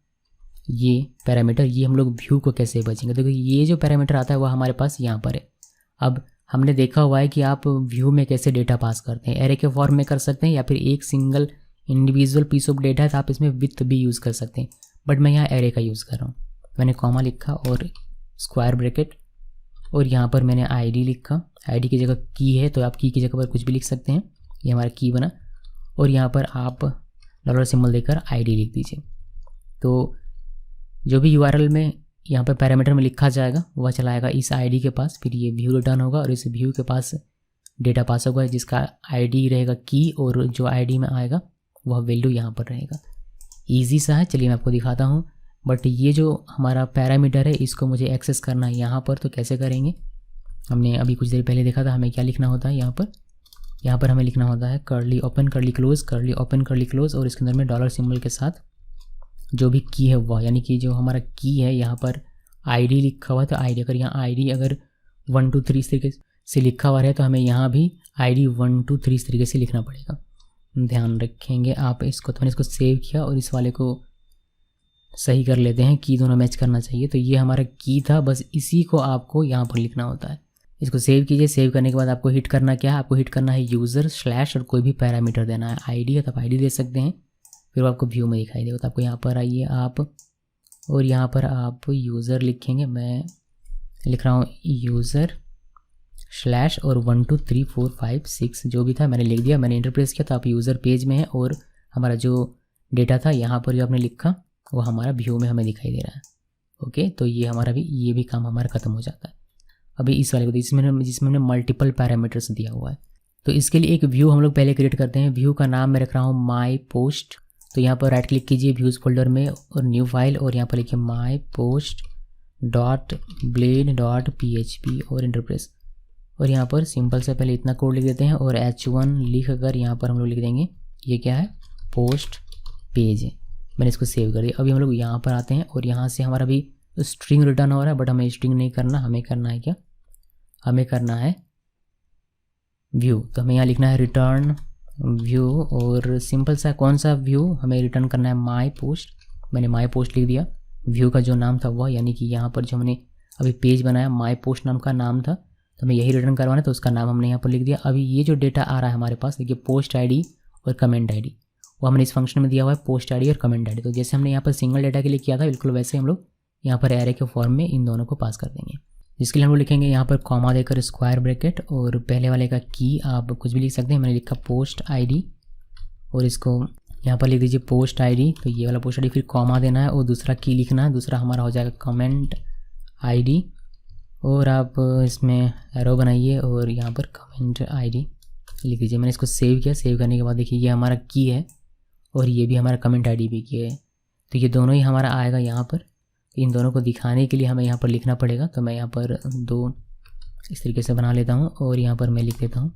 ये पैरामीटर ये हम लोग व्यू को कैसे बचेंगे। देखो ये जो पैरामीटर आता है वो हमारे पास यहाँ पर है। अब हमने देखा हुआ है कि आप व्यू में कैसे डेटा पास करते हैं, एरे के फॉर्म में कर सकते हैं या फिर एक single individual piece of data है तो आप इसमें विथ भी यूज़ कर सकते हैं, बट मैं यहाँ एरे का यूज़ कर रहा हूँ। मैंने कॉमा लिखा और स्क्वायर ब्रैकेट और यहाँ पर मैंने ID लिखा। ID की जगह की है तो आप की जगह पर कुछ भी लिख सकते हैं, ये हमारा की बना। और यहाँ पर आप डॉलर सिंबल देकर ID लिख दीजिए। तो जो भी URL में यहाँ पर पैरामीटर में लिखा जाएगा वह चलाएगा इस ID के पास, फिर ये व्यू रिटर्न होगा और इस व्यू के पास डेटा पास होगा जिसका ID रहेगा की और जो ID में आएगा वह वैल्यू यहाँ पर रहेगा। ईजी सा है, चलिए मैं आपको दिखाता हूँ। बट ये जो हमारा पैरामीटर है इसको मुझे एक्सेस करना है यहाँ पर, तो कैसे करेंगे, हमने अभी कुछ देर पहले देखा था। हमें क्या लिखना होता है यहाँ पर, यहाँ पर हमें लिखना होता है curly open curly close, curly open curly close, और इसके अंदर में डॉलर सिंबल के साथ जो भी की है वह, यानी कि जो हमारा की है यहाँ पर आईडी लिखा हुआ है, तो आईडी अगर यहाँ आईडी अगर 1 2 3 इस तरीके से लिखा हुआ है तो हमें यहाँ भी आईडी 1 2 3 इस तरीके से लिखना पड़ेगा, ध्यान रखेंगे आप इसको। तो मैंने इसको सेव किया और इस वाले को सही कर लेते हैं, की दोनों मैच करना चाहिए। तो ये हमारा की था, बस इसी को आपको यहाँ पर लिखना होता है। इसको सेव कीजिए। सेव करने के बाद आपको हिट करना क्या है, आपको हिट करना है यूज़र स्लैश और कोई भी पैरामीटर देना है। आईडी है तो आप आईडी दे सकते हैं, फिर वो आपको व्यू में दिखाई देगा। तो आपको यहाँ पर आइए आप, और यहाँ पर आप यूज़र लिखेंगे, मैं लिख रहा हूँ यूज़र स्लैश और 1 2 3 4 5 6 जो भी था मैंने लिख दिया, मैंने इंटर प्रेस किया। तो आप यूज़र पेज में है और हमारा जो डेटा था यहाँ पर जो आपने लिखा वो हमारा व्यू में हमें दिखाई दे रहा है। ओके, तो ये हमारा भी, ये भी काम हमारा ख़त्म हो जाता है। अभी इस वाले को जिसमें हमने मल्टीपल पैरामीटर्स दिया हुआ है, तो इसके लिए एक व्यू हम लोग पहले क्रिएट करते हैं। व्यू का नाम मैं रख रहा हूँ माई पोस्ट। तो यहाँ पर राइट क्लिक कीजिए व्यूज़ फोल्डर में और न्यू फाइल, और यहाँ पर लिखिए my post dot blade dot PHP और इंटर प्रेस। और यहाँ पर सिंपल से पहले इतना कोड लिख देते हैं और H1 लिख कर यहाँ पर हम लोग लिख देंगे ये क्या है, पोस्ट पेज है। मैंने इसको सेव कर दिया। अभी हम लोग यहाँ पर आते हैं और यहाँ से हमारा भी स्ट्रिंग रिटर्न हो रहा है, बट हमें स्ट्रिंग नहीं करना, हमें करना है क्या, हमें करना है व्यू। तो हमें यहाँ लिखना है रिटर्न व्यू, और सिंपल सा कौन सा व्यू हमें रिटर्न करना है, माई पोस्ट। मैंने माई पोस्ट लिख दिया, व्यू का जो नाम था वह, यानी कि यहाँ पर जो हमने अभी पेज बनाया माई पोस्ट नाम का नाम था, तो हमें यही रिटर्न करवाना है, तो उसका नाम हमने यहाँ पर लिख दिया। अभी ये जो डेटा आ रहा है हमारे पास, देखिए पोस्ट आईडी और कमेंट आईडी, वो हमने इस फंक्शन में दिया हुआ है पोस्ट आईडी और कमेंट आईडी। तो जैसे हमने यहाँ पर सिंगल डेटा के लिए किया था बिल्कुल वैसे हम लोग यहाँ पर एरे के फॉर्म में इन दोनों को पास कर देंगे। जिसके लिए हम लोग लिखेंगे यहाँ पर कॉमा देकर स्क्वायर ब्रैकेट, और पहले वाले का की आप कुछ भी लिख सकते हैं, मैंने लिखा पोस्ट आईडी, और इसको यहाँ पर लिख दीजिए पोस्ट आईडी। तो ये वाला पोस्ट आईडी फिर कॉमा देना है और दूसरा की लिखना है, दूसरा हमारा हो जाएगा कमेंट आईडी, और आप इसमें एरो बनाइए और यहाँ पर कमेंट आईडी लिख दीजिए। मैंने इसको सेव किया। सेव करने के बाद देखिए ये हमारा की है और ये भी हमारा कमेंट आईडी भी की है, तो ये दोनों ही हमारा आएगा यहाँ पर। इन दोनों को दिखाने के लिए हमें यहाँ पर लिखना पड़ेगा, तो मैं यहाँ पर 2 इस तरीके से बना लेता हूँ, और यहाँ पर मैं लिख देता हूँ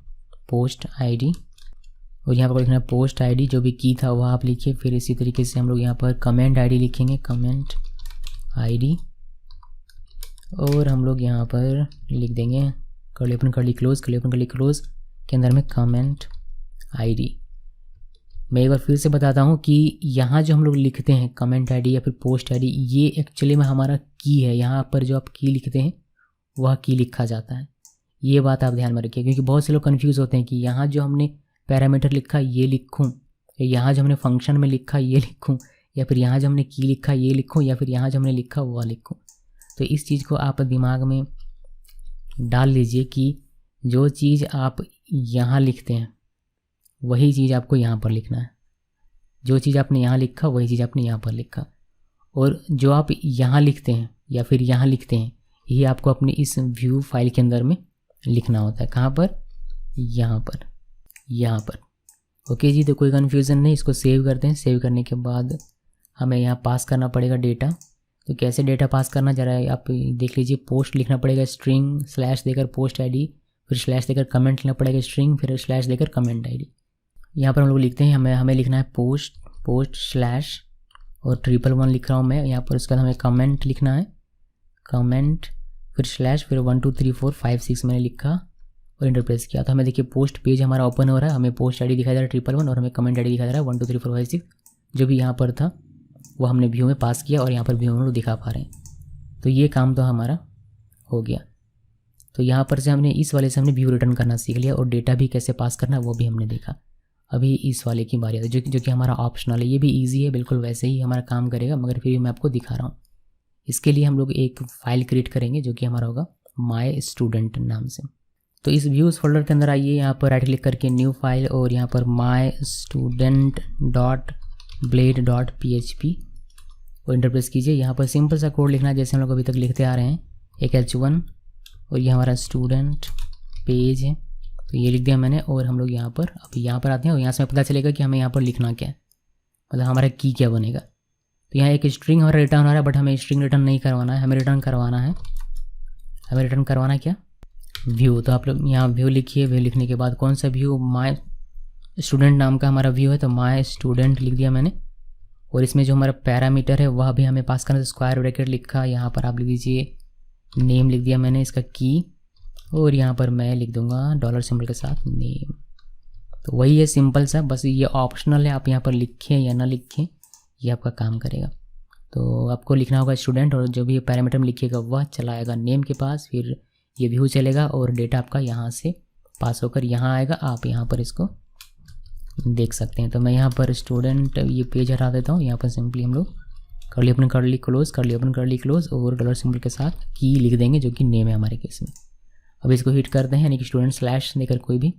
पोस्ट आईडी, और यहाँ पर लिखना है पोस्ट आईडी, जो भी की था वह आप लिखिए। फिर इसी तरीके से हम लोग यहाँ पर कमेंट आईडी लिखेंगे, कमेंट आईडी, और हम लोग यहाँ पर लिख देंगे curly open curly close, curly open curly close के अंदर में कमेंट आईडी। मैं एक बार फिर से बताता हूँ कि यहाँ जो हम लोग लिखते हैं कमेंट आईडी या फिर पोस्ट आईडी, ये एक्चुअली में हमारा की है। यहाँ पर जो आप की लिखते हैं वह की लिखा जाता है, ये बात आप ध्यान में रखिए, क्योंकि बहुत से लोग कंफ्यूज होते हैं कि यहाँ जो हमने पैरामीटर लिखा ये लिखूँ, यहाँ जो हमने फंक्शन में लिखा ये लिखूँ, या फिर यहाँ जो हमने की लिखा ये लिखूँ, या फिर यहाँ जो हमने लिखा वह लिखूँ। तो इस चीज़ को आप दिमाग में डाल लीजिए कि जो चीज़ आप यहाँ लिखते हैं वही चीज़ आपको यहाँ पर लिखना है, जो चीज़ आपने यहाँ लिखा वही चीज़ आपने यहाँ पर लिखा, और जो आप यहाँ लिखते हैं या फिर यहाँ लिखते हैं ये आपको अपने इस व्यू फाइल के अंदर में लिखना होता है। कहाँ पर, यहाँ पर, यहाँ पर। ओके जी, तो कोई कन्फ्यूज़न नहीं। इसको सेव करते हैं। सेव करने के बाद हमें यहाँ पास करना पड़ेगा डेटा। तो कैसे डेटा पास करना, जरा आप देख लीजिए। पोस्ट लिखना पड़ेगा स्ट्रिंग स्लैश देकर पोस्ट आईडी, फिर स्लैश देकर कमेंट लिखना पड़ेगा स्ट्रिंग, फिर स्लैश देकर कमेंट आईडी। यहाँ पर हम लोग लिखते हैं हमें लिखना है पोस्ट स्लैश और 111 लिख रहा हूँ मैं यहाँ पर। उसके बाद हमें कमेंट लिखना है, कमेंट फिर स्लैश फिर 1 2 3 4 5 6 मैंने लिखा और इंटर प्रेस किया। तो हमें देखिए पोस्ट पेज हमारा ओपन हो रहा है, हमें पोस्ट आईडी दिखाई दे रहा है 111 और हमें कमेंट आईडी दिखाई दे रहा है 1 2 3 4 5 6। जो भी यहाँ पर था वो हमने व्यू में पास किया और यहाँ पर व्यू में लोग दिखा पा रहे हैं। तो ये काम तो हमारा हो गया। तो यहाँ पर से हमने इस वाले से हमने व्यू रिटर्न करना सीख लिया और डेटा भी कैसे पास करना वो भी हमने देखा। अभी इस वाले की बारी आती है जो कि हमारा ऑप्शनल है। ये भी इजी है, बिल्कुल वैसे ही हमारा काम करेगा, मगर फिर भी मैं आपको दिखा रहा हूँ। इसके लिए हम लोग एक फ़ाइल क्रिएट करेंगे जो कि हमारा होगा माई स्टूडेंट नाम से। तो इस व्यूज़ फोल्डर के अंदर आइए, यहाँ पर राइट क्लिक करके न्यू फाइल और यहाँ पर my student dot blade dot PHP और इंटर प्रेस कीजिए। यहाँ पर सिंपल सा कोड लिखना है जैसे हम लोग अभी तक लिखते आ रहे हैं, एक H1 और ये हमारा स्टूडेंट पेज है तो ये लिख दिया मैंने। और हम लोग यहाँ पर अभी यहाँ पर आते हैं और यहाँ से हमें पता चलेगा कि हमें यहाँ पर लिखना क्या है, मतलब हमारा की क्या बनेगा। तो यहाँ एक स्ट्रिंग हमारा रिटर्न हो रहा है, बट हमें स्ट्रिंग रिटर्न नहीं करवाना है, हमें रिटर्न करवाना है क्या, व्यू। तो आप लोग यहाँ व्यू लिखिए, व्यू लिखने के बाद कौन सा व्यू, माय स्टूडेंट नाम का हमारा व्यू है तो माय स्टूडेंट लिख दिया मैंने। और इसमें जो हमारा पैरामीटर है वह भी हमें पास करना है, स्क्वायर ब्रैकेट लिखा, यहाँ पर आप लिख दीजिए नेम लिख दिया मैंने इसका की, और यहाँ पर मैं लिख दूंगा डॉलर सिंबल के साथ नेम। तो वही है सिंपल सा, बस ये ऑप्शनल है, आप यहाँ पर लिखें या ना लिखें ये आपका काम करेगा। तो आपको लिखना होगा स्टूडेंट, और जो भी पैरामीटर में लिखिएगा वह चला आएगा नेम के पास, फिर ये व्यू चलेगा और डेटा आपका यहाँ से पास होकर यहाँ आएगा, आप यहाँ पर इसको देख सकते हैं। तो मैं यहाँ पर स्टूडेंट ये पेज हटा देता हूँ, यहाँ पर सिंपली हम लोग curly open curly close, curly open curly close और डॉलर सिंबल के साथ की लिख देंगे जो कि नेम है हमारे केस में। अब इसको हिट करते हैं, यानी कि स्टूडेंट स्लैश देकर कोई भी,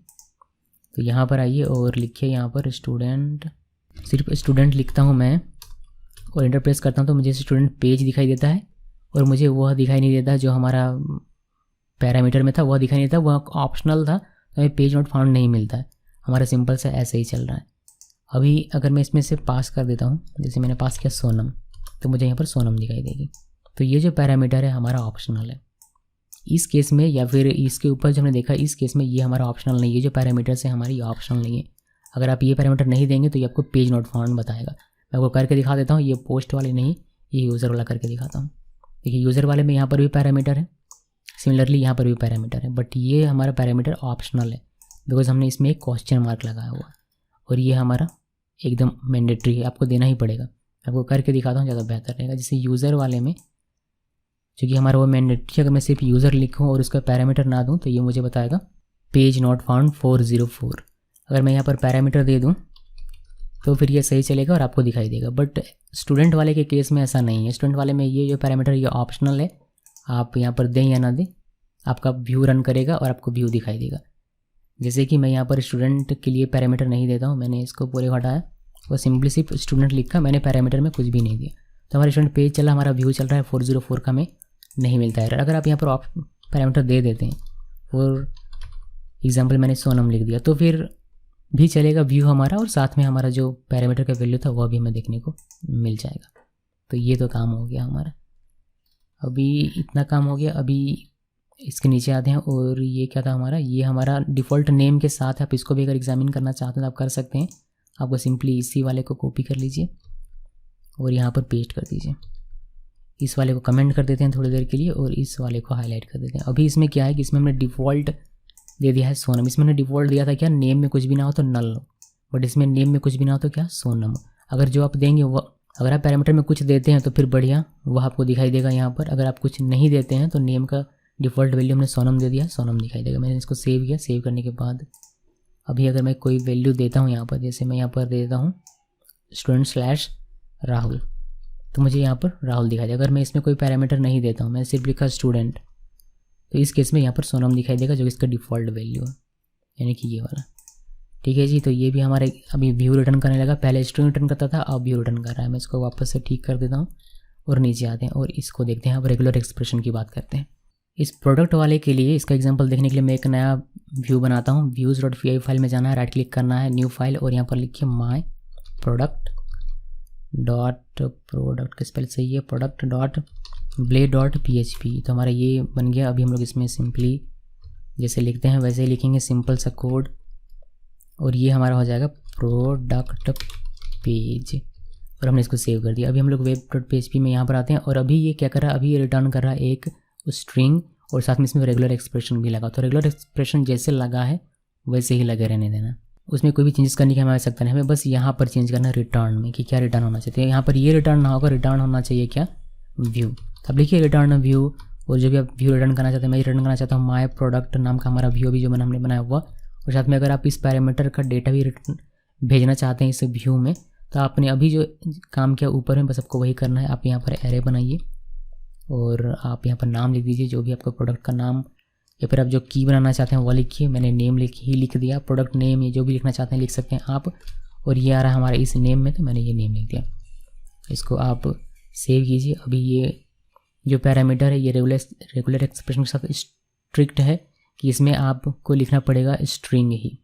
तो यहाँ पर आइए और लिखिए यहाँ पर स्टूडेंट, सिर्फ स्टूडेंट लिखता हूँ मैं और एंटर प्रेस करता हूँ तो मुझे स्टूडेंट पेज दिखाई देता है, और मुझे वह दिखाई नहीं देता जो हमारा पैरामीटर में था, वह दिखाई नहीं देता, वह ऑप्शनल था, तो हमें पेज नॉट फाउंड नहीं मिलता है, हमारा सिंपल सा ऐसे ही चल रहा है। अभी अगर मैं इसमें से पास कर देता हूँ, जैसे मैंने पास किया सोनम, तो मुझे यहाँ पर सोनम दिखाई देगी। तो ये जो पैरामीटर है हमारा ऑप्शनल है इस केस में, या फिर इसके ऊपर जो हमने देखा इस केस में ये हमारा ऑप्शनल नहीं है, जो पैरामीटर्स है हमारे ये ऑप्शनल नहीं है। अगर आप ये पैरामीटर नहीं देंगे तो ये आपको पेज नॉट फाउंड बताएगा। मैं आपको करके दिखा देता हूँ, ये पोस्ट वाले नहीं, ये यूज़र वाला करके दिखाता हूँ। देखिए यूज़र वाले में यहाँ पर भी पैरामीटर है, सिमिलरली यहाँ पर भी पैरामीटर है, बट ये हमारा पैरामीटर ऑप्शनल है बिकॉज हमने इसमें एक क्वेश्चन मार्क लगाया हुआ, और ये हमारा एकदम मैंडेटरी है, आपको देना ही पड़ेगा। आपको करके दिखाता हूँ, ज़्यादा बेहतर रहेगा। जैसे यूज़र वाले में क्योंकि हमारा वो मैंडेटरी, अगर मैं सिर्फ यूज़र लिखूँ और उसका पैरामीटर ना दूँ तो ये मुझे बताएगा पेज नॉट फाउंड 404। अगर मैं यहाँ पर पैरामीटर दे दूँ तो फिर ये सही चलेगा और आपको दिखाई देगा, बट स्टूडेंट वाले के केस में ऐसा नहीं है। स्टूडेंट वाले में ये जो पैरामीटर ये ऑप्शनल है, आप यहाँ पर दें या ना दें आपका व्यू रन करेगा और आपको व्यू दिखाई देगा। जैसे कि मैं यहाँ पर स्टूडेंट के लिए पैरामीटर नहीं देता हूँ, मैंने इसको पूरे हटाया और सिंपली सिर्फ स्टूडेंट लिखा, मैंने पैरामीटर में कुछ भी नहीं दिया, तो हमारा स्टूडेंट पेज चला, हमारा व्यू चल रहा है 404 का हमें नहीं मिलता है। अगर आप यहाँ पर पैरामीटर दे देते हैं, फॉर एग्जाम्पल मैंने सोनम लिख दिया, तो फिर भी चलेगा व्यू हमारा, और साथ में हमारा जो पैरामीटर का वैल्यू था वह भी हमें देखने को मिल जाएगा। तो ये तो काम हो गया हमारा, अभी इतना काम हो गया। अभी इसके नीचे आते हैं, और ये क्या था हमारा, ये हमारा डिफ़ॉल्ट नेम के साथ आप इसको भी अगर एग्जामिन करना चाहते हैं तो आप कर सकते हैं। आपको सिंपली इसी वाले को कॉपी कर लीजिए और यहाँ पर पेस्ट कर दीजिए। इस वाले को कमेंट कर देते हैं थोड़ी देर के लिए और इस वाले को हाईलाइट कर देते हैं। अभी इसमें क्या है कि इसमें हमने डिफ़ॉल्ट दे दिया है सोनम, इसमें हमने डिफ़ॉल्ट दिया था क्या, नेम में कुछ भी ना हो तो नल हो, बट इसमें नेम में कुछ भी ना हो तो क्या, सोनम। अगर जो आप देंगे वह, अगर आप पैरामीटर में कुछ देते हैं तो फिर बढ़िया, वह आपको दिखाई देगा यहाँ पर। अगर आप कुछ नहीं देते हैं तो नेम का डिफ़ॉल्ट वैल्यू हमने सोनम दे दिया, सोनम दिखाई देगा। मैंने इसको सेव किया, सेव करने के बाद अभी अगर मैं कोई वैल्यू देता हूँ यहाँ पर, जैसे मैं यहाँ पर दे देता हूँ स्टूडेंट स्लैश राहुल, तो मुझे यहाँ पर राहुल दिखाई देगा। अगर मैं इसमें कोई पैरामीटर नहीं देता हूँ, मैं सिर्फ लिखा स्टूडेंट, तो इस केस में यहाँ पर सोनम दिखाई देगा जो इसका डिफ़ॉल्ट वैल्यू है, यानी कि ये वाला। ठीक है जी, तो ये भी हमारे अभी व्यू रिटर्न करने लगा, पहले स्ट्रिंग रिटर्न करता था, अब व्यू रिटर्न कर रहा है। मैं इसको वापस से ठीक कर देता हूँ और नीचे आते हैं और इसको देखते हैं। अब रेगुलर एक्सप्रेशन की बात करते हैं। इस प्रोडक्ट वाले के लिए इसका एग्जांपल देखने के लिए मैं एक नया व्यू बनाता हूँ। views.py फाइल में जाना है, राइट क्लिक करना है, न्यू फाइल, और यहाँ पर लिखिए माई प्रोडक्ट के स्पेल सही है, product.blade.php। तो हमारा ये बन गया। अभी हम लोग इसमें सिंपली जैसे लिखते हैं वैसे ही लिखेंगे, सिंपल सा कोड, और ये हमारा हो जाएगा प्रोडक्ट पेज, और हमने इसको सेव कर दिया। अभी हम लोग web.php में यहाँ पर आते हैं, और अभी ये क्या कर रहा है, अभी ये रिटर्न कर रहा है एक स्ट्रिंग, और साथ में इसमें रेगुलर एक्सप्रेशन भी लगा। तो रेगुलर एक्सप्रेशन जैसे लगा है वैसे ही लगे रहने देना, उसमें कोई भी चेंजेस करने की हमें आवश्यकता नहीं। हमें बस यहाँ पर चेंज करना है रिटर्न में कि क्या रिटर्न होना चाहिए। यहाँ पर ये रिटर्न ना होगा, रिटर्न होना चाहिए क्या, व्यू। तब लिखिए रिटर्न व्यू, और जो भी आप व्यू रिटर्न करना चाहते हैं, मैं रिटर्न करना चाहता हूँ माई प्रोडक्ट नाम का हमारा व्यू भी जो हमने बनाया हुआ, और साथ में अगर आप इस पैरामीटर का डेटा भी भेजना चाहते हैं इस व्यू में, तो आपने अभी जो काम किया ऊपर में बस आपको वही करना है। आप यहाँ पर एरे बनाइए और आप यहाँ पर नाम लिख दीजिए, जो भी आपका प्रोडक्ट का नाम, या फिर आप जो की बनाना चाहते हैं वो लिखिए। मैंने नेम लिख दिया, प्रोडक्ट नेम, ये जो भी लिखना चाहते हैं लिख सकते हैं आप। और ये आ रहा है हमारा इस नेम में, तो मैंने ये नेम लिख दिया। इसको आप सेव कीजिए। अभी ये जो पैरामीटर है ये रेगुलर एक्सप्रेशन के साथ स्ट्रिक्ट है कि इसमें आपको लिखना पड़ेगा स्ट्रिंग ही,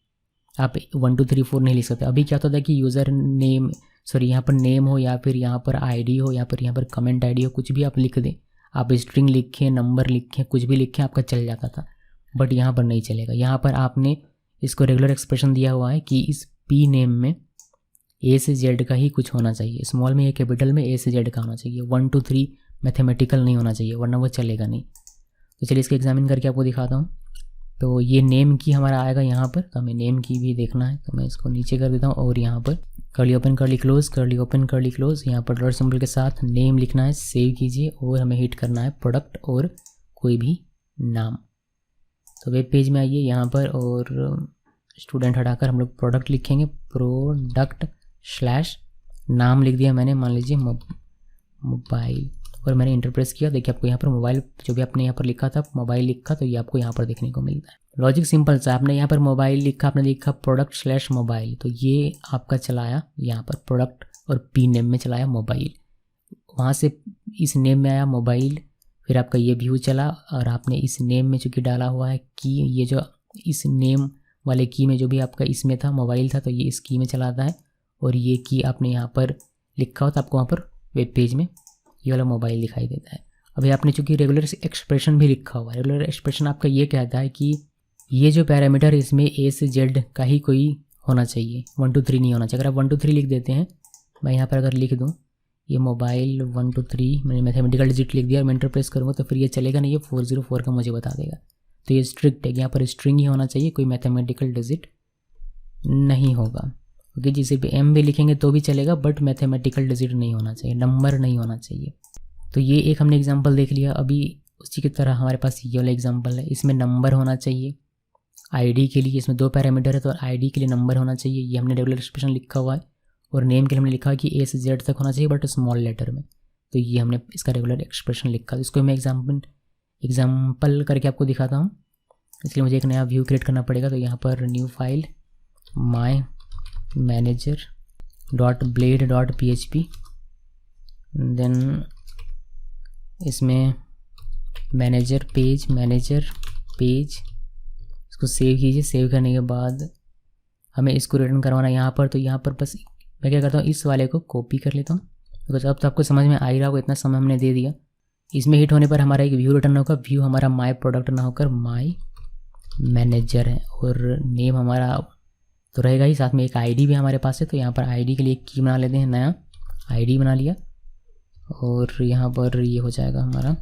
आप 1 2 3 4 नहीं लिख सकते। अभी क्या होता है कि यूज़र नेम, सॉरी यहाँ पर नेम हो या फिर यहाँ पर आईडी हो या फिर यहाँ पर कमेंट आईडी हो, कुछ भी आप लिख दें, आप स्ट्रिंग लिखें, नंबर लिखें, कुछ भी लिखें, आपका चल जाता था। बट यहाँ पर नहीं चलेगा। यहाँ पर आपने इसको रेगुलर एक्सप्रेशन दिया हुआ है कि इस पी नेम में ए से जेड का ही कुछ होना चाहिए, स्मॉल में या कैपिटल में ए से जेड का होना चाहिए, 1 2 3 मैथमेटिकल नहीं होना चाहिए, वरना वो चलेगा नहीं। तो चलिए इसको एग्जामिन करके आपको दिखाता हूँ। तो ये नेम की हमारा आएगा यहाँ पर, तो हमें नेम की भी देखना है, तो मैं इसको नीचे कर देता हूँ और यहाँ पर curly open curly close, curly open curly close, यहाँ पर डॉलर सिंबल के साथ नेम लिखना है, सेव कीजिए और हमें हिट करना है प्रोडक्ट और कोई भी नाम। तो वेब पेज में आइए यहाँ पर और स्टूडेंट हटाकर हम लोग प्रोडक्ट लिखेंगे, प्रोडक्ट स्लैश नाम लिख दिया मैंने, मान लीजिए मोबाइल, और मैंने इंटर प्रेस किया। देखिए आपको यहाँ पर मोबाइल जो भी आपने यहाँ पर लिखा था मोबाइल लिखा, तो ये आपको यहाँ पर देखने को मिलता है। लॉजिक सिंपल सा, आपने यहाँ पर मोबाइल लिखा, आपने लिखा प्रोडक्ट स्लैश मोबाइल, तो ये आपका चलाया यहाँ पर प्रोडक्ट और पी नेम में चलाया मोबाइल, वहाँ से इस नेम में आया मोबाइल, फिर आपका ये व्यू चला और आपने इस नेम में चूँकि डाला हुआ है की, ये जो इस नेम वाले की में जो भी आपका इसमें था मोबाइल था, तो ये इस की में चलाता है, और ये की आपने यहाँ पर लिखा हो तो आपको वहाँ पर वेब पेज में ये वाला मोबाइल दिखाई देता है। अभी आपने चूँकि रेगुलर एक्सप्रेशन भी लिखा हुआ है, रेगुलर एक्सप्रेशन आपका ये कहता है कि ये जो पैरामीटर इसमें ए से जेड का ही कोई होना चाहिए, 1 2 3 नहीं होना चाहिए। अगर आप 1 2 3 लिख देते हैं, मैं यहाँ पर अगर लिख दूँ ये मोबाइल 1 2 3, मैंने मैथमेटिकल डिजिट लिख दिया और मैं इंटर प्रेस करूँगा तो फिर ये चलेगा नहीं, ये 404 का मुझे बता देगा। तो ये स्ट्रिक्ट है, यहाँ पर स्ट्रिंग ही होना चाहिए, कोई मैथमेटिकल डिजिट नहीं होगा। ओके, जिसे भी एम भी लिखेंगे तो भी चलेगा, बट मैथमेटिकल डिजिट नहीं होना चाहिए, नंबर नहीं होना चाहिए। तो ये एक हमने एग्जांपल देख लिया। अभी उसी की तरह हमारे पास ये वाला एग्जांपल है, इसमें नंबर होना चाहिए आईडी के लिए, इसमें 2 पैरामीटर है तो आईडी के लिए नंबर होना चाहिए। ये हमने रेगुलर एक्सप्रेशन लिखा हुआ है, और नेम के लिए हमने लिखा है कि ए से जेड तक होना चाहिए बट स्मॉल लेटर में, तो ये हमने इसका रेगुलर एक्सप्रेशन लिखा। तो इसको मैं एग्जाम्पल करके आपको दिखाता हूँ। इसलिए मुझे एक नया व्यू क्रिएट करना पड़ेगा, तो यहाँ पर new file my manager dot blade dot PHP, then इसमें मैनेजर पेज इसको सेव कीजिए। सेव करने के बाद हमें इसको रिटर्न करवाना है यहाँ पर, तो यहाँ पर बस मैं क्या करता हूँ, इस वाले को कॉपी कर लेता हूँ, बिकॉज अब तो आपको समझ में आ ही रहा होगा, इतना समय हमने दे दिया। इसमें हिट होने पर हमारा एक व्यू रिटर्न होगा, व्यू हमारा माई प्रोडक्ट ना होकर माई मैनेजर है, और नेम हमारा तो रहेगा ही, साथ में एक आईडी भी हमारे पास है। तो यहाँ पर आईडी के लिए एक की बना लेते हैं, नया आईडी बना लिया, और यहाँ पर ये हो जाएगा हमारा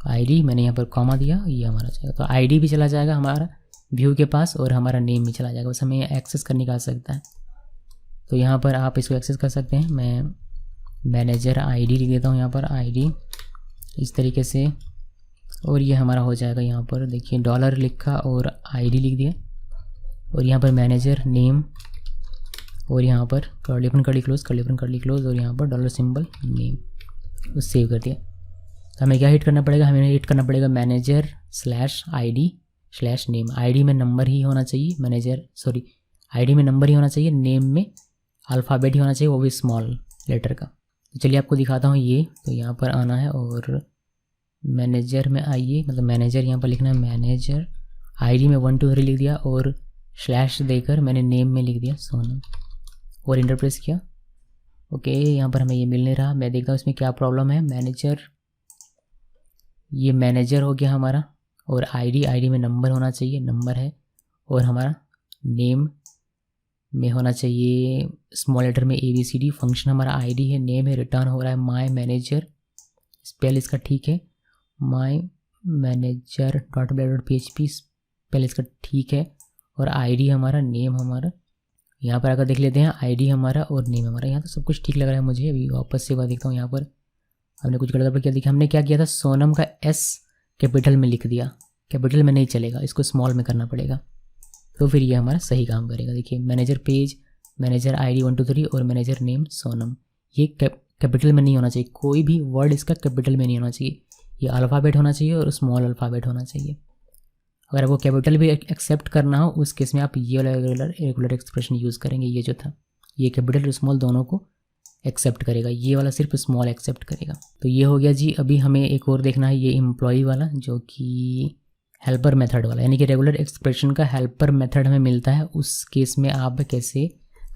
आईडी, मैंने यहाँ पर कॉमा दिया, ये हमारा जाएगा। तो आईडी भी चला जाएगा हमारा व्यू के पास और हमारा नेम भी चला जाएगा, बस हमें एक्सेस करने का आ सकता है। तो यहाँ पर आप इसको एक्सेस कर सकते हैं। मैं मैनेजर आईडी लिख देता हूँ यहाँ पर, आईडी इस तरीके से, और ये हमारा हो जाएगा। यहाँ पर देखिए डॉलर लिखा और आईडी लिख दिया, और यहाँ पर मैनेजर नेम, और यहाँ पर कर्ली ओपन कर्ली क्लोज, और यहाँ पर डॉलर सिंबल नेम, तो सेव कर दिया। तो हमें क्या हिट करना पड़ेगा, हमें हिट करना पड़ेगा manager slash ID slash name. ID में नंबर ही होना चाहिए, आईडी में नंबर ही होना चाहिए, नेम में अल्फ़ाबेट ही होना चाहिए, वो भी स्मॉल लेटर का। तो चलिए आपको दिखाता हूँ ये। तो यहाँ पर आना है और मैनेजर में आइए, मतलब मैनेजर यहाँ पर लिखना है, मैनेजर आईडी में 1 2 3 लिख दिया, और स्लैश देकर मैंने नेम में लिख दिया सोनम, और इंटर प्रेस किया। ओके, यहाँ पर हमें ये मिल नहीं रहा, मैं देखता हूँ इसमें क्या प्रॉब्लम है। मैनेजर, ये मैनेजर हो गया हमारा, और आईडी में नंबर होना चाहिए, नंबर है, और हमारा नेम में होना चाहिए स्मॉल लेटर में ABCD। फंक्शन हमारा आईडी है, नेम है, रिटर्न हो रहा है माई मैनेजर, स्पेल इसका ठीक है, माई manager dot blade dot PHP, spell इसका ठीक है, और आईडी हमारा, नेम हमारा, यहाँ पर आकर देख लेते हैं आईडी हमारा और नेम हमारा। यहाँ तो सब कुछ ठीक लग रहा है मुझे। अभी वापस से बात देखता हूँ, यहाँ पर हमने कुछ गड़बड़ किया। देखिए हमने क्या किया था, सोनम का S कैपिटल में लिख दिया, कैपिटल में नहीं चलेगा, इसको स्मॉल में करना पड़ेगा, तो फिर ये हमारा सही काम करेगा। देखिए मैनेजर पेज, मैनेजर ID 1 2 3 और मैनेजर नेम सोनम, ये कैपिटल में नहीं होना चाहिए, कोई भी वर्ड इसका कैपिटल में नहीं होना चाहिए, ये अल्फ़ाबेट होना चाहिए और स्मॉल अल्फ़ाबेट होना चाहिए। अगर वो कैपिटल भी एक्सेप्ट करना हो उस केस में आप ये वाला रेगुलर एक्सप्रेशन यूज़ करेंगे। ये जो था ये कैपिटल और स्मॉल दोनों को एक्सेप्ट करेगा, ये वाला सिर्फ स्मॉल एक्सेप्ट करेगा। तो ये हो गया जी। अभी हमें एक और देखना है, ये एम्प्लॉय वाला, जो कि हेल्पर मेथड वाला, यानी कि रेगुलर एक्सप्रेशन का हेल्पर मेथड हमें मिलता है, उस केस में आप कैसे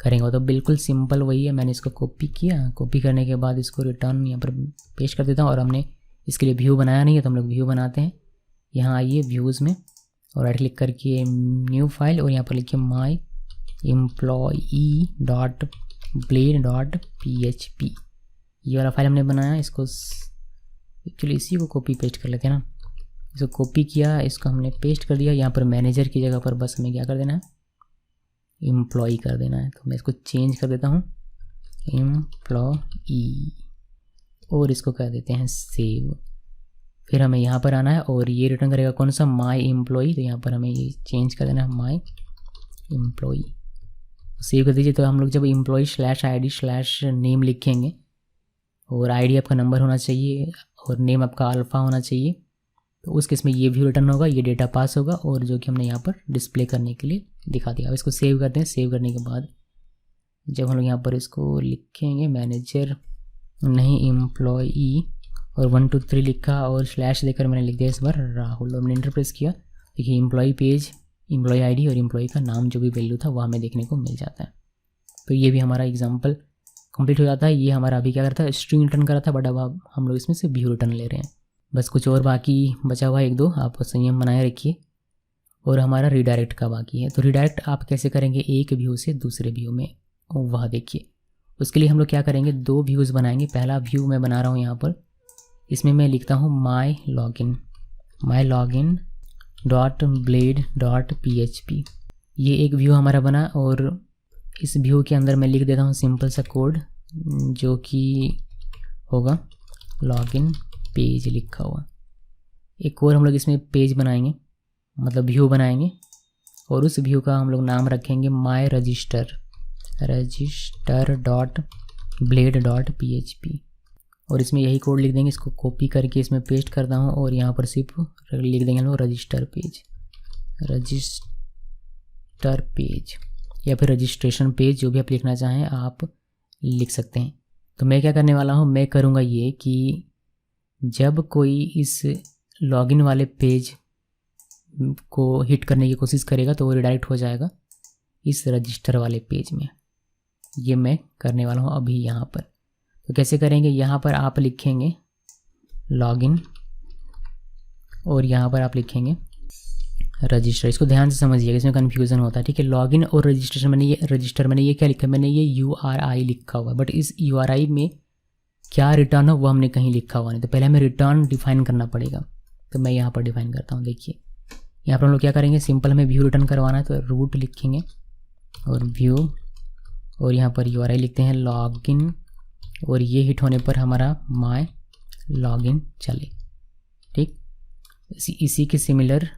करेंगे। तो बिल्कुल सिंपल वही है। मैंने इसको कॉपी किया, कॉपी करने के बाद इसको रिटर्न यहाँ पर पेस्ट कर देता हूँ, और हमने इसके लिए व्यू बनाया नहीं है तो हम लोग व्यू बनाते हैं। यहाँ आइए व्यूज़ में, और राइट क्लिक करके न्यू फाइल और यहाँ पर लिखिए my employee dot blade dot PHP। ये वाला फाइल हमने बनाया, इसको एक्चुअली इसी को कॉपी पेस्ट कर लेते हैं ना। इसको कॉपी किया, इसको हमने पेस्ट कर दिया। यहाँ पर मैनेजर की जगह पर बस हमें क्या कर देना है, एम्प्लॉई कर देना है। तो मैं इसको चेंज कर देता हूँ एम्प्लॉई और इसको कर देते हैं सेव। फिर हमें यहाँ पर आना है और ये रिटर्न करेगा कौन सा, माई एम्प्लॉई। तो यहाँ पर हमें ये चेंज कर देना है माई एम्प्लॉई, सेव कर दीजिए। तो हम लोग जब एम्प्लॉई /ID/नेम लिखेंगे और ID आपका नंबर होना चाहिए और नेम आपका अल्फ़ा होना चाहिए, तो उस केस में ये व्यू रिटर्न होगा, ये डेटा पास होगा और जो कि हमने यहाँ पर डिस्प्ले करने के लिए दिखा दिया। अब इसको सेव करते हैं। सेव करने के बाद जब हम लोग यहाँ पर इसको लिखेंगे मैनेजर नहीं एम्प्लॉई और 1 2 3 लिखा और स्लैश देकर मैंने लिख दिया इस बार राहुल और मैंने इंटर प्रेस किया। देखिए एम्प्लॉई पेज, एम्प्लॉई ID और एम्प्लॉई का नाम जो भी वैल्यू था वह हमें देखने को मिल जाता है। तो ये भी हमारा एग्जाम्पल कंप्लीट हो जाता है। ये हमारा अभी क्या करता है, स्ट्रिंग रिटर्न कर रहा था, बट अब हम लोग इसमें से व्यू रिटर्न ले रहे हैं। बस कुछ और बाकी बचा हुआ 1 2 आप संयम बनाए रखिए। और हमारा रिडायरेक्ट का बाकी है। तो रिडायरेक्ट आप कैसे करेंगे एक व्यू से दूसरे व्यू में, वह देखिए। उसके लिए हम लोग क्या करेंगे, 2 व्यूज़ बनाएंगे। पहला व्यू मैं बना रहा हूँ यहाँ पर, इसमें मैं लिखता हूँ my login dot blade dot PHP। ये एक व्यू हमारा बना और इस व्यू के अंदर मैं लिख देता हूँ सिंपल सा कोड जो कि होगा लॉगिन पेज लिखा हुआ। एक और हम लोग इसमें पेज बनाएंगे, मतलब व्यू बनाएंगे और उस व्यू का हम लोग नाम रखेंगे my register dot blade dot PHP और इसमें यही कोड लिख देंगे। इसको कॉपी करके इसमें पेस्ट करता हूँ और यहाँ पर सिर्फ लिख देंगे हम लोग रजिस्टर पेज या फिर रजिस्ट्रेशन पेज, जो भी आप लिखना चाहें आप लिख सकते हैं। तो मैं क्या करने वाला हूँ, मैं करूँगा ये कि जब कोई इस लॉगिन वाले पेज को हिट करने की कोशिश करेगा तो वो रिडायरेक्ट हो जाएगा इस रजिस्टर वाले पेज में। ये मैं करने वाला हूँ अभी यहाँ पर। तो कैसे करेंगे, यहाँ पर आप लिखेंगे लॉगिन और यहाँ पर आप लिखेंगे रजिस्टर। इसको ध्यान से समझिएगा, इसमें कन्फ्यूज़न होता है, ठीक है। लॉगिन और रजिस्ट्रेशन मैंने ये क्या लिखा है, मैंने ये URI लिखा हुआ है, बट इस URI में क्या रिटर्न हो वो हमने कहीं लिखा हुआ नहीं। तो पहले हमें रिटर्न डिफाइन करना पड़ेगा। तो मैं यहाँ पर डिफाइन करता हूँ। देखिए यहाँ पर हम लोग क्या करेंगे, सिंपल हमें व्यू रिटर्न करवाना है तो रूट लिखेंगे और व्यू और यहाँ पर URI लिखते हैं लॉगिन और ये हिट होने पर हमारा माई लॉगिन चले, ठीक। इसी के सिमिलर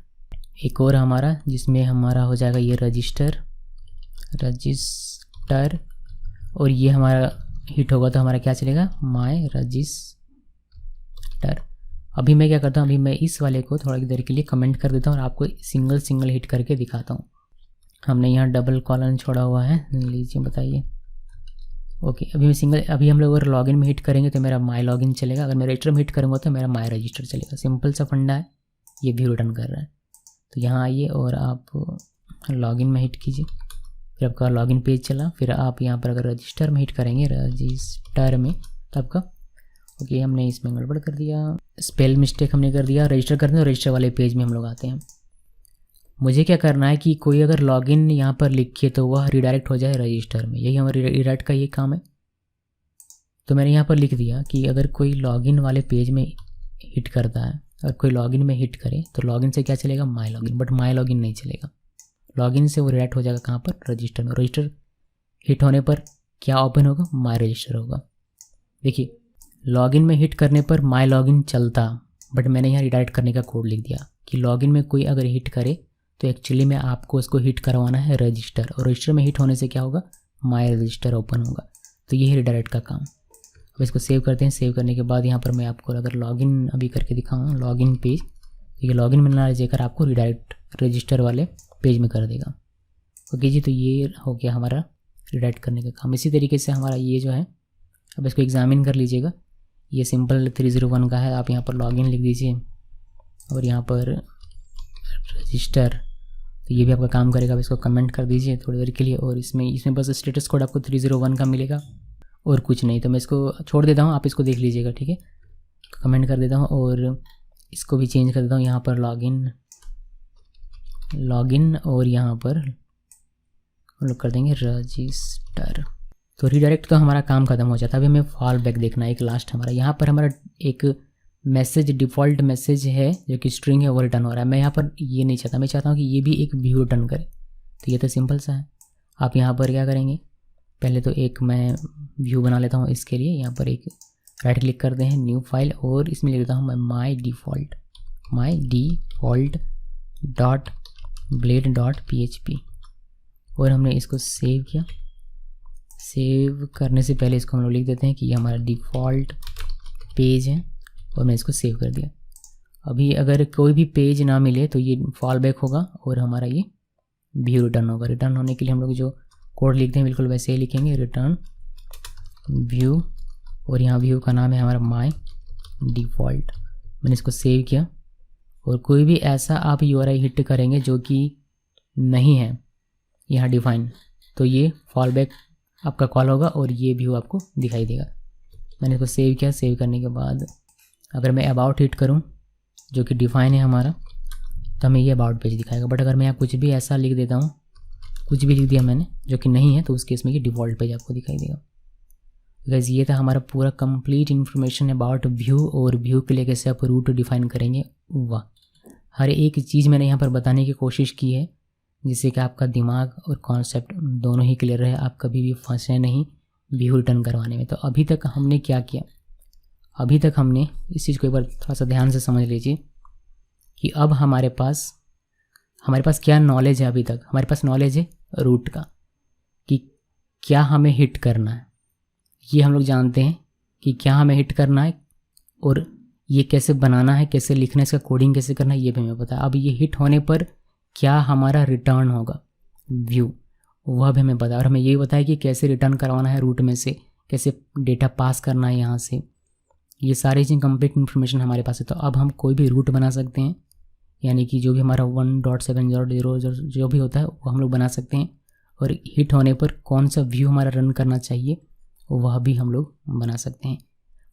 एक और हमारा जिसमें हमारा हो जाएगा ये रजिस्टर और ये हमारा हिट होगा तो हमारा क्या चलेगा, माई रजिस्टर। अभी मैं क्या करता हूँ, अभी मैं इस वाले को थोड़ी देर के लिए कमेंट कर देता हूँ और आपको सिंगल हिट करके दिखाता हूँ। हमने यहाँ डबल कॉलन छोड़ा हुआ है, लीजिए बताइए। ओके, अभी हम लोग अगर लॉगिन में हिट करेंगे तो मेरा माई लॉगिन चलेगा, अगर मैं रजिस्टर में हिट करूँगा तो मेरा माई रजिस्टर चलेगा। सिंपल सा फंडा है, ये भी रिटर्न कर रहा है। तो यहाँ आइए और आप लॉगिन में हिट कीजिए, फिर आपका लॉगिन पेज चला। फिर आप यहाँ पर अगर रजिस्टर में हिट करेंगे रजिस्टर में तो आपका ओके, हमने इसमें गड़बड़ कर दिया, स्पेल मिस्टेक हमने कर दिया। रजिस्टर करते हैं, रजिस्टर वाले पेज में हम लोग आते हैं। मुझे क्या करना है कि कोई अगर लॉगिन यहाँ पर लिखिए तो वह रिडायरेक्ट हो जाए रजिस्टर में, यही हमारे रिडायरेक्ट का ये काम है। तो मैंने यहाँ पर लिख दिया कि अगर कोई लॉगिन वाले पेज में हिट करता है और कोई लॉगिन में हिट करे तो लॉगिन से क्या चलेगा, माई लॉगिन, बट माई लॉगिन नहीं चलेगा। लॉगिन से वो रिडायरेक्ट हो जाएगा कहाँ पर, रजिस्टर में। रजिस्टर हिट होने पर क्या ओपन होगा, माई रजिस्टर होगा। देखिए लॉगिन में हिट करने पर माई लॉगिन चलता, बट मैंने यहाँ रिडायरेक्ट करने का कोड लिख दिया कि लॉगिन में कोई अगर हिट करे तो एक्चुअली में आपको उसको हिट करवाना है रजिस्टर, और रजिस्टर में हिट होने से क्या होगा, माई रजिस्टर ओपन होगा। तो ये है रिडायरेक्ट का काम। अब इसको सेव करते हैं। सेव करने के बाद यहाँ पर मैं आपको अगर लॉगिन अभी करके दिखाऊँ, लॉगिन पेज, तो ये लॉगिन में ना लेकर आपको रिडायरेक्ट रजिस्टर वाले पेज में कर देगा। ओके जी, तो ये हो गया हमारा रिडायरेक्ट करने का काम। इसी तरीके से हमारा ये जो है, अब इसको एग्जामिन कर लीजिएगा। ये सिंपल 301 का है, आप यहाँ पर लॉगिन लिख दीजिए और यहाँ पर रजिस्टर, तो ये भी आपका काम करेगा। अब इसको कमेंट कर दीजिए थोड़ी देर के लिए और इसमें बस स्टेटस कोड आपको 301 का मिलेगा और कुछ नहीं। तो मैं इसको छोड़ देता हूँ, आप इसको देख लीजिएगा, ठीक है। कमेंट कर देता हूँ और इसको भी चेंज कर देता हूँ, यहाँ पर लॉगिन लॉगिन और यहाँ पर हम लोग कर देंगे रजिस्टर। तो रीडायरेक्ट तो हमारा काम खत्म हो जाता है। अभी हमें फॉल बैक देखना है, एक लास्ट हमारा यहाँ पर हमारा एक मैसेज, डिफ़ॉल्ट मैसेज है जो कि स्ट्रिंग है, वो रिटर्न हो रहा है। मैं यहाँ पर ये नहीं चाहता, मैं चाहता हूँ कि ये भी एक व्यू रिटर्न करे। तो ये तो सिंपल सा है। आप यहाँ पर क्या करेंगे, पहले तो एक मैं व्यू बना लेता हूँ इसके लिए। यहाँ पर एक राइट क्लिक करते हैं, न्यू फाइल, और इसमें लिख देता हूँ मैं my default dot blade dot PHP, और हमने इसको सेव किया। सेव करने से पहले इसको हम लोग लिख देते हैं कि ये हमारा डिफ़ॉल्ट पेज है, और मैं इसको सेव कर दिया। अभी अगर कोई भी पेज ना मिले तो ये फॉल बैक होगा और हमारा ये व्यू रिटर्न होगा। रिटर्न होने के लिए हम लोग जो कोड लिखते हैं बिल्कुल वैसे ही लिखेंगे, रिटर्न व्यू, और यहाँ व्यू का नाम है हमारा माई डिफ़ॉल्ट। मैंने इसको सेव किया, और कोई भी ऐसा आप URI हिट करेंगे जो कि नहीं है यहाँ डिफाइन, तो ये फॉल बैक आपका कॉल होगा और ये व्यू आपको दिखाई देगा। मैंने इसको सेव किया। सेव करने के बाद अगर मैं अबाउट हिट करूँ जो कि डिफाइन है हमारा, तो हमें ये अबाउट पेज दिखाएगा। बट अगर मैं यहाँ कुछ भी ऐसा लिख देता हूँ, कुछ भी लिख दिया मैंने जो कि नहीं है, तो उस केस में ये डिफ़ॉल्ट पेज आपको दिखाई देगा। बिकॉज ये था हमारा पूरा कंप्लीट इन्फॉर्मेशन अबाउट व्यू, और व्यू के लिए कैसे आप रूट डिफाइन करेंगे। वाह, हर एक चीज़ मैंने यहाँ पर बताने की कोशिश की है, जिससे कि आपका दिमाग और कॉन्सेप्ट दोनों ही क्लियर रहे, आप कभी भी फंसे नहीं व्यू रिटर्न करवाने में। तो अभी तक हमने क्या किया, अभी तक हमने इस चीज़ को एक बार थोड़ा सा ध्यान से समझ लीजिए कि अब हमारे पास क्या नॉलेज है। अभी तक हमारे पास नॉलेज है रूट का, कि क्या हमें हिट करना है, ये हम लोग जानते हैं कि क्या हमें हिट करना है, और ये कैसे बनाना है, कैसे लिखना है, इसका कोडिंग कैसे करना है, ये भी हमें पता है। अब ये हिट होने पर क्या हमारा रिटर्न होगा व्यू, वह भी हमें पता है। और हमें ये पता है कि कैसे रिटर्न करवाना है रूट में से, कैसे डेटा पास करना है यहाँ से। ये सारी चीज़ कंप्लीट इन्फॉर्मेशन हमारे पास है। तो अब हम कोई भी रूट बना सकते हैं, यानी कि जो भी हमारा 1.7.0.0 जो भी होता है वो हम लोग बना सकते हैं, और हिट होने पर कौन सा व्यू हमारा रन करना चाहिए वह भी हम लोग बना सकते हैं।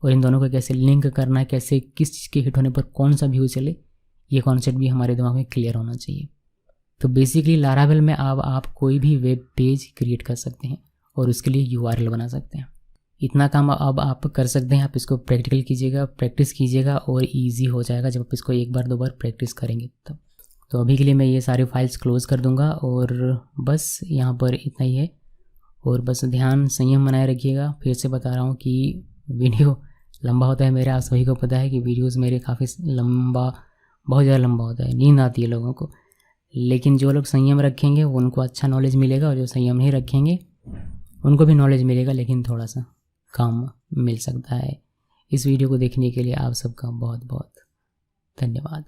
और इन दोनों को कैसे लिंक करना है, कैसे किस चीज़ के हिट होने पर कौन सा व्यू चले, ये कॉन्सेप्ट भी हमारे दिमाग में क्लियर होना चाहिए। तो बेसिकली लारावेल में अब आप कोई भी वेब पेज क्रिएट कर सकते हैं और उसके लिए URL बना सकते हैं। इतना काम अब आप कर सकते हैं। आप इसको प्रैक्टिकल कीजिएगा, प्रैक्टिस कीजिएगा, और ईजी हो जाएगा जब आप इसको एक बार दो बार प्रैक्टिस करेंगे तब। तो अभी के लिए मैं ये सारी फाइल्स क्लोज़ कर दूंगा, और बस यहाँ पर इतना ही है। और बस ध्यान संयम बनाए रखिएगा। फिर से बता रहा हूँ कि वीडियो लंबा होता है मेरा, आप सभी को पता है कि वीडियोस मेरे काफ़ी लंबा, बहुत ज़्यादा लंबा होता है, नींद आती है लोगों को। लेकिन जो लोग संयम रखेंगे उनको अच्छा नॉलेज मिलेगा, और जो संयम नहीं रखेंगे उनको भी नॉलेज मिलेगा, लेकिन थोड़ा सा काम मिल सकता है। इस वीडियो को देखने के लिए आप सबका बहुत बहुत धन्यवाद।